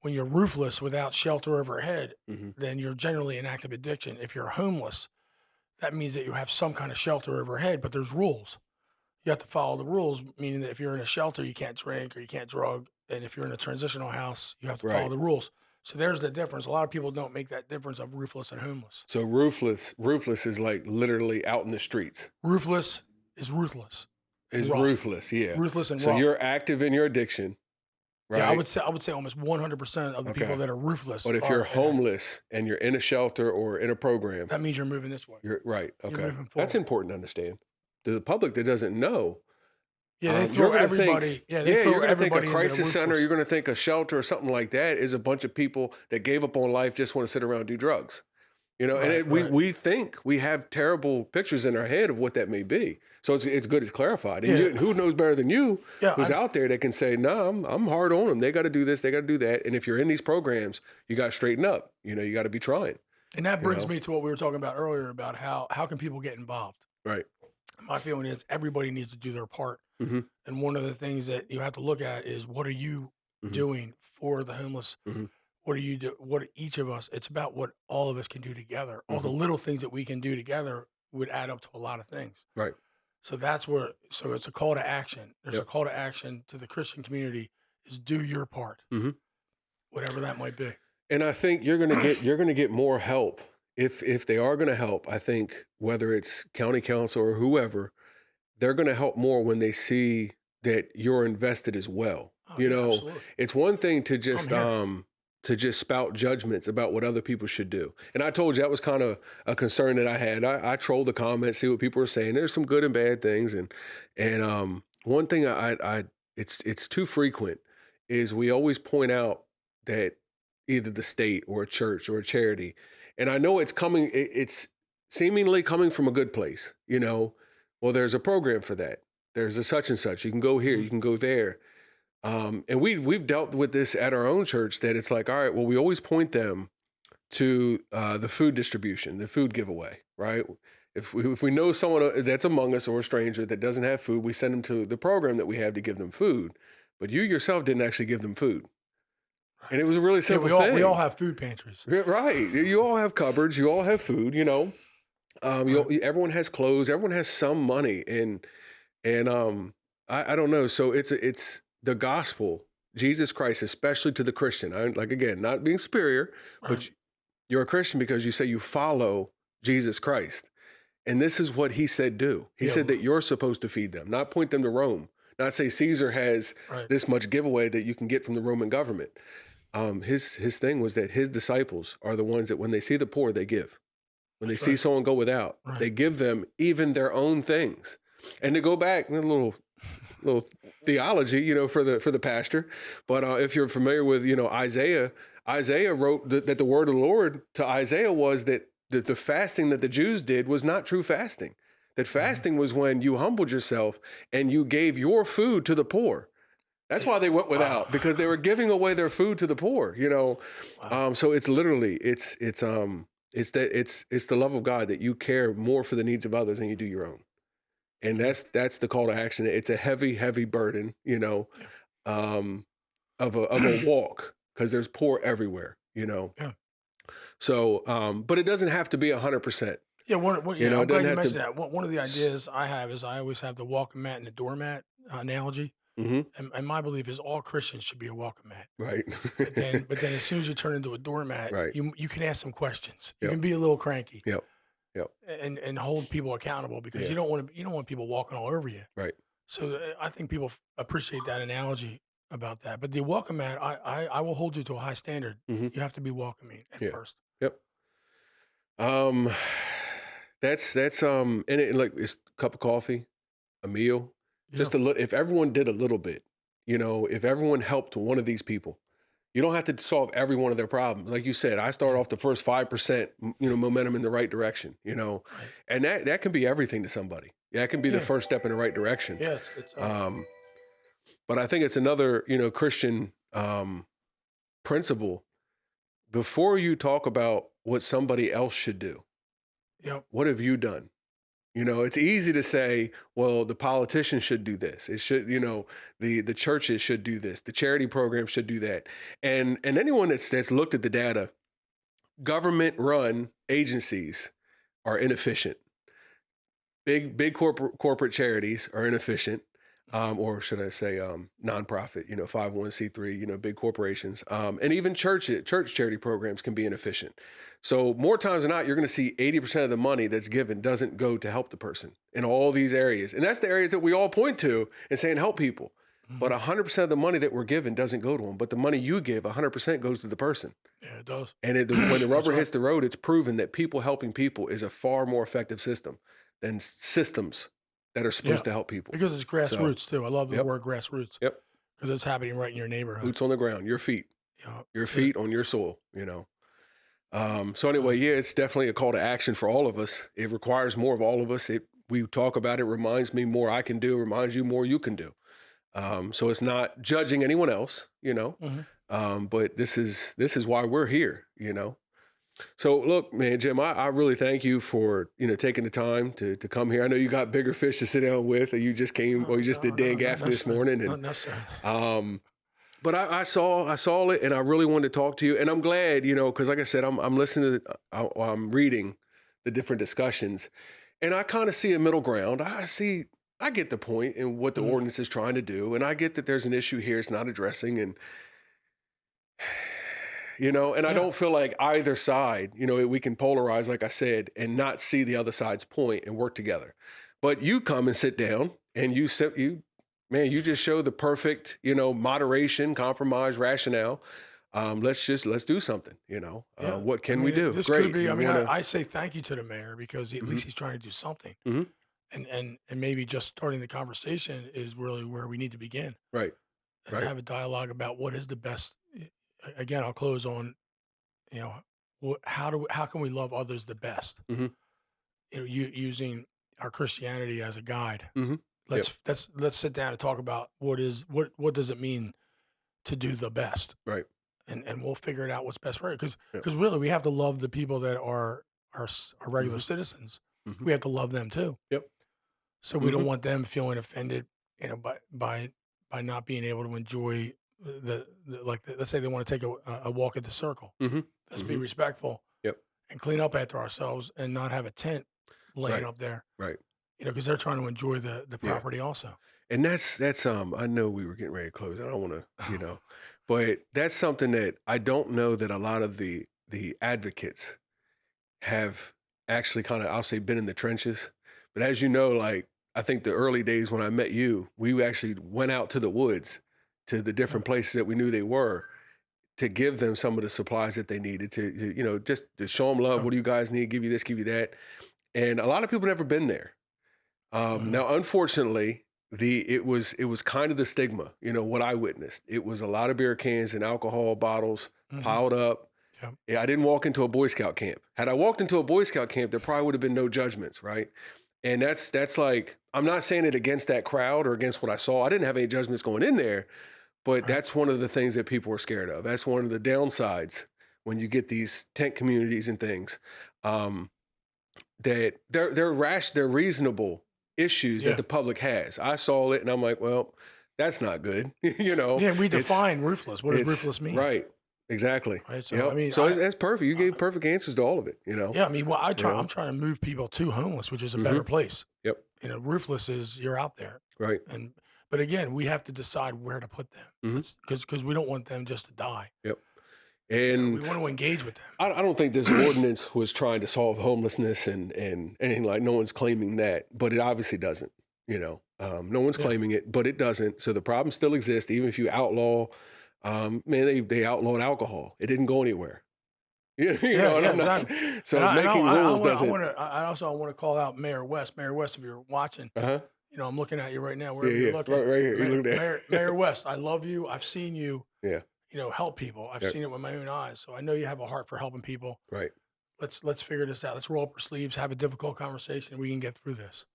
When you're roofless without shelter overhead, Mhm. then you're generally in active addiction. If you're homeless, that means that you have some kind of shelter overhead, but there's rules. You have to follow the rules, meaning that if you're in a shelter, you can't drink or you can't drug. And if you're in a transitional house, you have to follow Right. the rules. So there's the difference. A lot of people don't make that difference of roofless and homeless. So ruthless is like literally out in the streets. Roofless is ruthless and Is rough. ruthless, yeah. Ruthless and So rough. you're active in your addiction, right? Yeah, I would say almost 100% of the people Okay. that are roofless. But if are you're in homeless and you're in a shelter or in a program, that means you're moving this way. you're right. You're Okay, moving that's forward. important to understand. To the public that doesn't know, Yeah, they you're throw gonna everybody. think, Yeah, they throw you're gonna think a everybody into the crisis center, roofless. you're gonna think a shelter or something like that is a bunch of people that gave up on life, just want to sit around and do drugs. And Right, right. we think we have terrible pictures in our head of what that may be. So it's good it's clarified. And Yeah. who knows better than you, Yeah, who's out there that can say, no, I'm hard on them. They got to do this, they got to do that. And if you're in these programs, you got to straighten up. You got to be trying. and that brings know? me to what we were talking about earlier about how can people get involved. Right. My feeling is everybody needs to do their part. Mm-hmm. And one of the things that you have to look at is what are you Mhm. doing for the homeless? Mhm. What do you do? What each of us? It's about what all of us can do together. All the Mhm. little things that we can do together would add up to a lot of things. Right. So that's where. So it's a call to action. There's a Yep. call to action to the Christian community is do your part, Mhm. whatever that might be. And I think you're gonna get more help if they are gonna help. I think whether it's county council or whoever, they're gonna help more when they see that you're invested as well. Oh, yeah, absolutely. It's one thing to here. just spout judgments about what other people should do. And I told you that was kind of a concern that I had. I trolled the comments, see what people were saying. There's some good and bad things, and one thing it's too frequent is we always point out that either the state or a church or a charity, and I know it's coming, it's seemingly coming from a good place. Well, there's a program for that. There's a such and such. You can go here, Mhm. you can go there. And we've dealt with this at our own church, that it's like, all right, well, we always point them to the food distribution, the food giveaway, right? If we know someone that's among us or a stranger that doesn't have food, we send them to the program that we have to give them food. But you yourself didn't actually give them food. And it was a really Yeah, simple we thing. all have food pantries. Right. You all have cupboards. You all have food, Right. everyone has clothes. Everyone has some money. And I don't know. So it's the gospel, Jesus Christ, especially to the Christian. Again, not being superior, Right. but you're a Christian because you say you follow Jesus Christ. And this is what he said do. He Yeah. said that you're supposed to feed them, not point them to Rome, not say Caesar has Right. this much giveaway that you can get from the Roman government. His thing was that his disciples are the ones that when they see the poor, they give. When they That's see right. someone go without, Right. they give them even their own things. And to go back, a little theology, for the pastor. But if you're familiar with, Isaiah wrote that the word of the Lord to Isaiah was that the fasting that the Jews did was not true fasting. That fasting was when you humbled yourself and you gave your food to the poor. That's why they went without, because they were giving away their food to the poor, Wow. So it's literally, it's the love of God that you care more for the needs of others than you do your own. And that's the call to action. It's a heavy, heavy burden, of a walk, because there's poor everywhere, Yeah. So, but it doesn't have to be 100%. Yeah, You I'm know, it glad you doesn't have mentioned to. that. One of the ideas I have is I always have the welcome mat and the doormat analogy. Hmm. And my belief is all Christians should be a welcome mat. Right. But then as soon as you turn into a doormat, Right. you can ask some questions. You Yep. can be a little cranky Yep. Yep. and hold people accountable because Yeah. you don't want people walking all over you. Right. So I think people appreciate that analogy about that. But the welcome mat, I will hold you to a high standard. Hmm. You have to be welcoming at Yeah. first. Yep. That's and like it's a cup of coffee, a meal, just a Yeah. little. If everyone did a little bit, if everyone helped one of these people, you don't have to solve every one of their problems. Like you said, I start off the first 5%, momentum in the right direction, Right. and that can be everything to somebody. Yeah, it can be the Yeah. first step in the right direction. Yeah. It's But I think it's another, Christian principle. Before you talk about what somebody else should do, yep. what have you done? It's easy to say, well, the politicians should do this. It should, the churches should do this. The charity program should do that. And anyone that's looked at the data, government-run agencies are inefficient. Big corporate charities are inefficient. Or should I say nonprofit, 501c3, big corporations. And even church charity programs can be inefficient. So more times than not, you're going to see 80% of the money that's given doesn't go to help the person in all these areas. And that's the areas that we all point to and saying help people. But 100% of the money that we're given doesn't go to them. But the money you give, 100% goes to the person. Yeah, it does. And when the rubber right. hits the road, it's proven that people helping people is a far more effective system than systems that are supposed to help people. Because it's grassroots too. I love the Yep. word grassroots. Yep. Because it's happening right in your neighborhood. Boots on the ground, your feet on your soil, So anyway, yeah, it's definitely a call to action for all of us. It requires more of all of us. We talk about it, reminds me more I can do, reminds you more you can do. So it's not judging anyone else, but this is why we're here, So look, man, Jim, I really thank you for, taking the time to come here. I know you got bigger fish to sit down with, and you just came, or you just did Dan Gaffney this morning. Not And, necessarily. but I saw it, and I really wanted to talk to you, and I'm glad, because like I said, I'm listening to, I'm reading the different discussions, and I kind of see a middle ground. I get the point and what the ordinance is trying to do, and I get that there's an issue here it's not addressing, and I don't feel like either side, we can polarize, like I said, and not see the other side's point and work together. But you come and sit down and you just show the perfect, moderation, compromise, rationale. Let's do something, what can we do? This Great. could be, You wanna- I say thank you to the mayor because at least he's trying to do something. Mhm. And maybe just starting the conversation is really where we need to begin Right. and Right. have a dialogue about what is the best. Again, I'll close on, how can we love others the best? Mhm. Using our Christianity as a guide. Mhm. Let's sit down and talk about what does it mean to do the best, Right. and we'll figure it out what's best for it. Yep. Because really, we have to love the people that are regular citizens. Mhm. We have to love them too. Yep. So we don't want them feeling offended, by not being able to enjoy let's say they want to take a walk at the circle. Mhm. Let's be respectful. Yep. And clean up after ourselves and not have a tent laying Right. up there. Right. Because they're trying to enjoy the Yeah. property also. And that's I know we were getting ready to close. I don't want to, but that's something that I don't know that a lot of the advocates have actually kind of, I'll say, been in the trenches. But as you know, like, I think the early days when I met you, we actually went out to the woods, to the Yeah. different places that we knew they were, to give them some of the supplies that they needed just to show them love. Yeah. What do you guys need? Give you this, give you that. And a lot of people never been there. Mhm. Now, unfortunately, it was kind of the stigma, what I witnessed. It was a lot of beer cans and alcohol bottles Mhm. piled up. Yep. Yeah, I didn't walk into a Boy Scout camp. Had I walked into a Boy Scout camp, there probably would have been no judgments, right? And that's like, I'm not saying it against that crowd or against what I saw. I didn't have any judgments going in there, but Right. that's one of the things that people are scared of. That's one of the downsides when you get these tent communities and things. Um, that they're reasonable issues that Yeah. the public has. I saw it and I'm like, well, that's not good. Yeah. We It's define ruthless. What does it's ruthless mean? right. Exactly. Right. So I Yep. mean, So that's perfect. You I gave perfect answers to all of it. yeah. I mean, well, You I'm know? trying to move people to homeless, which is a hmm better place. Yep. Ruthless is you're out there, Right. and but again, we have to decide where to put them. hmm Let's because we don't want them just to die. Yep. We And want to engage with I don't think this them. ordinance was trying to solve homelessness and anything like. No one's claiming that, but it obviously doesn't. No one's Yeah. claiming it, but it doesn't. So the problem still exists, even if you outlaw. Man, they outlawed alcohol. It didn't go anywhere. Yeah. And Yeah. I'm not. Exactly. And So making rules doesn't. I also want to call out Mayor West. Mayor West, if you're watching, Uh huh. I'm looking at you right now, Yeah, wherever you're yeah. looking. Right here. You look there. Mayor West, I love you. I've seen you, Yeah. help people. I've Yep. seen it with my own eyes. So I know you have a heart for helping people. Right. Let's figure this out. Let's roll up our sleeves, have a difficult conversation. We can get through this.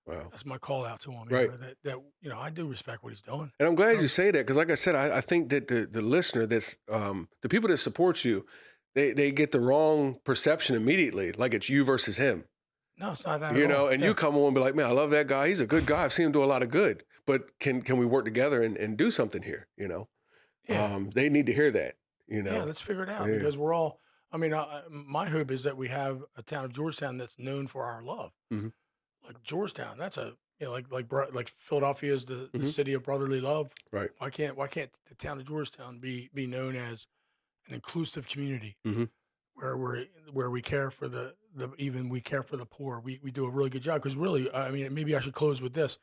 Wow. That's my call out to him. Right. I do respect what he's doing. And I'm glad Um, you say that because, like I said, I think that the listener, that's the people that support you, they get the wrong perception immediately, like it's you versus him. no, it's not that at all. And Yeah. you come on and be like, man, I love that guy. He's a good guy. I've seen him do a lot of good. But can we work together and do something here? Yeah. They need to hear that. Yeah. Let's figure it out Yeah. because we're all. I mean, my hope is that we have a town of Georgetown that's known for our love. hmm Like Georgetown, that's a like Philadelphia is the hmm city of brotherly love. Right. Why can't the town of Georgetown be known as an inclusive community hmm where we care for we care for the poor. We do a really good job because really, I mean, maybe I should close with this: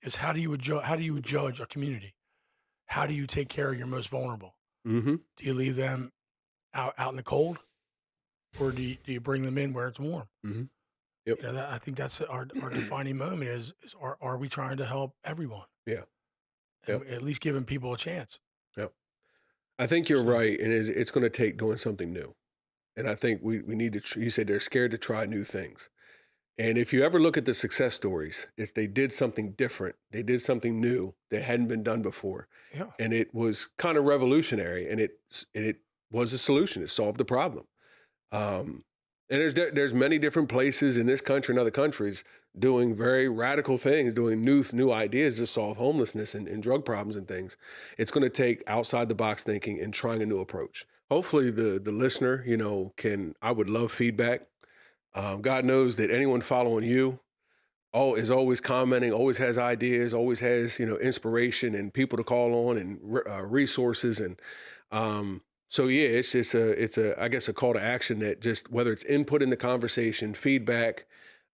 is how do you judge a community? How do you take care of your most vulnerable? hmm Do you leave them out in the cold, or do you bring them in where it's warm? hmm Yep. I think that's our defining moment is are we trying to help everyone Yeah. and Yep. at least giving people a chance? Yep. I think you're So right. And it's going to take doing something new. And I think we need to, you said they're scared to try new things. And if you ever look at the success stories, it's they did something different. They did something new that hadn't been done before. yeah, And it was kind of revolutionary and it was a solution. It solved the problem. Um, and there's many different places in this country and other countries doing very radical things, doing new ideas to solve homelessness and drug problems and things. It's going to take outside the box thinking and trying a new approach. Hopefully the listener, I would love feedback. God knows that anyone following you is always commenting, always has ideas, always has, inspiration and people to call on and resources. And so, yeah, it's I guess, a call to action that just whether it's input in the conversation, feedback,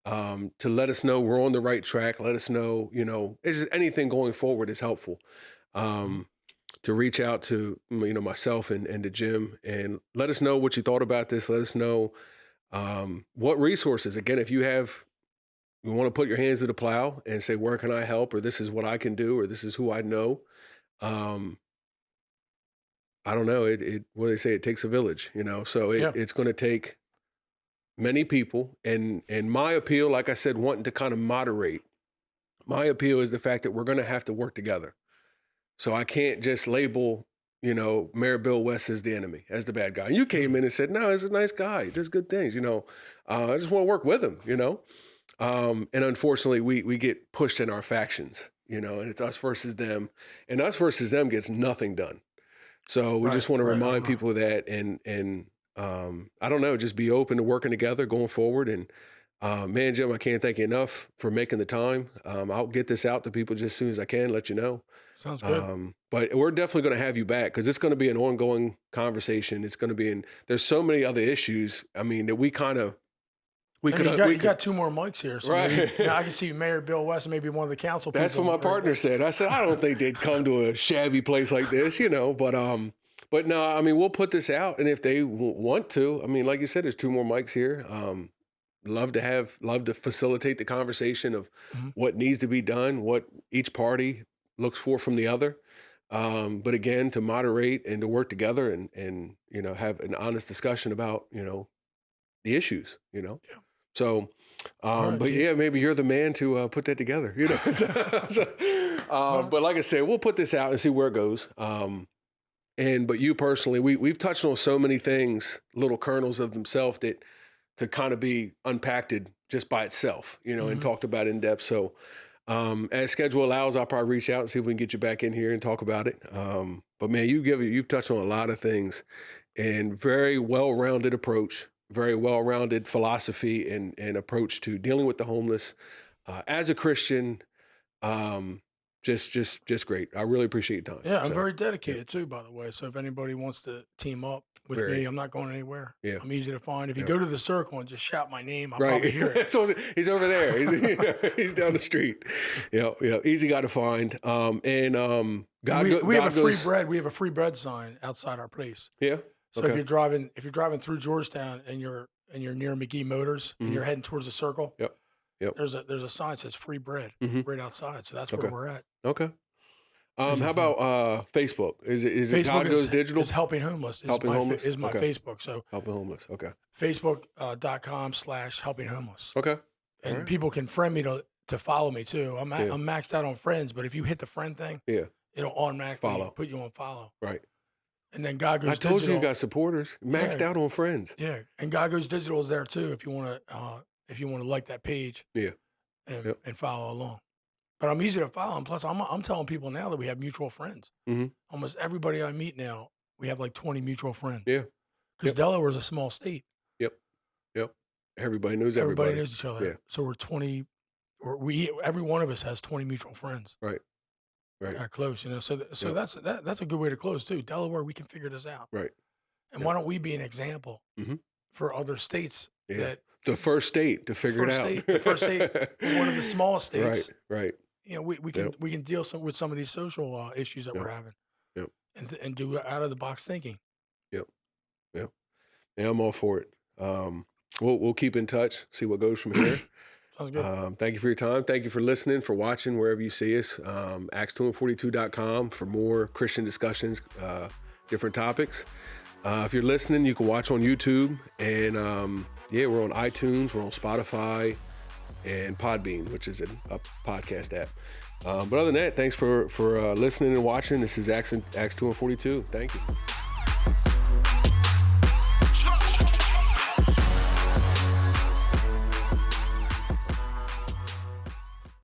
to let us know we're on the right track. Let us know, it's just anything going forward is helpful. mhm, Um, to reach out to, myself and to Jim and let us know what you thought about this. Let us know what resources, again, if you want to put your hands to the plow and say, where can I help? Or this is what I can do, or this is who I know. Um, I don't know. What do they say? It takes a village, so yeah, it's going to take many people. And my appeal, like I said, wanting to kind of moderate, my appeal is the fact that we're going to have to work together. So I can't just label, Mayor Bill West as the enemy, as the bad guy. And you came mhm, in and said, no, he's a nice guy. He does good things, I just want to work with him. And unfortunately, we get pushed in our factions, and it's us versus them. And us versus them gets nothing done. So we right, just want to right. I remind don't know. people of that and I don't know, just be open to working together going forward. And man, Jim, I can't thank you enough for making the time. I'll get this out to people just as soon as I can, let you know. Sounds good. But we're definitely going to have you back because it's going to be an ongoing conversation. It's going to be there's so many other issues. I mean, that We I could. mean, you got 2 more mics here, so Right. maybe, I can see Mayor Bill West and maybe one of the council people. That's what my partner said. I said, I don't think they'd come to a shabby place like this, but no, I mean, we'll put this out, and if they want to, I mean, like you said, there's 2 more mics here. Love to facilitate the conversation of what needs to be done, what each party looks for from the other. But again, to moderate and to work together and have an honest discussion about, the issues, Yeah. So, right, but Keith. yeah, maybe you're the man to put that together, But like I said, we'll put this out and see where it goes. But you personally, we've touched on so many things, little kernels of themselves that could kind of be unpacked just by itself, and talked about in depth. So, as schedule allows, I'll probably reach out and see if we can get you back in here and talk about it. But man, you've touched on a lot of things, and very well-rounded approach, very well-rounded philosophy and approach to dealing with the homeless as a Christian. Just great. I really appreciate your time. Yeah, I'm very dedicated too, by the way. So if anybody wants to team up with me, I'm not going anywhere. Yeah. I'm easy to find. If you go to the circle and just shout my name, I'll Right. probably hear it. So he's over there. He's down the street. Yeah. Easy guy to find. We have a free bread. We have a free bread sign outside our place. Yeah. So if you're driving through Georgetown and you're near McGee Motors and you're heading towards the circle, Yep. there's a sign that says free bread right outside. So that's where we're at. Okay. How about Facebook? Is it Facebook God Goes Digital? Is Helping Homeless. Helping Homeless? Is my Okay. Facebook. So Helping Homeless. Okay. Facebook.com/Helping Homeless. Okay. And right. people can friend me to follow me too. I'm maxed out on friends, but if you hit the friend thing, it'll automatically put you on follow. Right. And then God Goes Digital. I told you got supporters. Maxed out on friends. Yeah. And God Goes Digital is there too if you want to like that page. Yeah. And follow along. But I'm easy to follow. And plus, I'm telling people now that we have mutual friends. Almost everybody I meet now, we have like 20 mutual friends. Yeah. Because Delaware is a small state. Yep. Everybody knows everybody. Everybody knows each other. Yeah. So we're 20, every one of us has 20 mutual friends. Right. Close, So that's a good way to close too. Delaware, we can figure this out. Right. And why don't we be an example for other states that the first state to figure it out. The first state, one of the smallest states. Right. We can deal with some of these social issues that we're having. Yep. And do out of the box thinking. Yep. And I'm all for it. We'll keep in touch, see what goes from here. Sounds good. Thank you for your time. Thank you for listening, for watching wherever you see us. Acts2and42.com for more Christian discussions, different topics. If you're listening, you can watch on YouTube, and we're on iTunes, we're on Spotify, and Podbean, which is a podcast app. But other than that, thanks for listening and watching. This is Acts2and42. Thank you.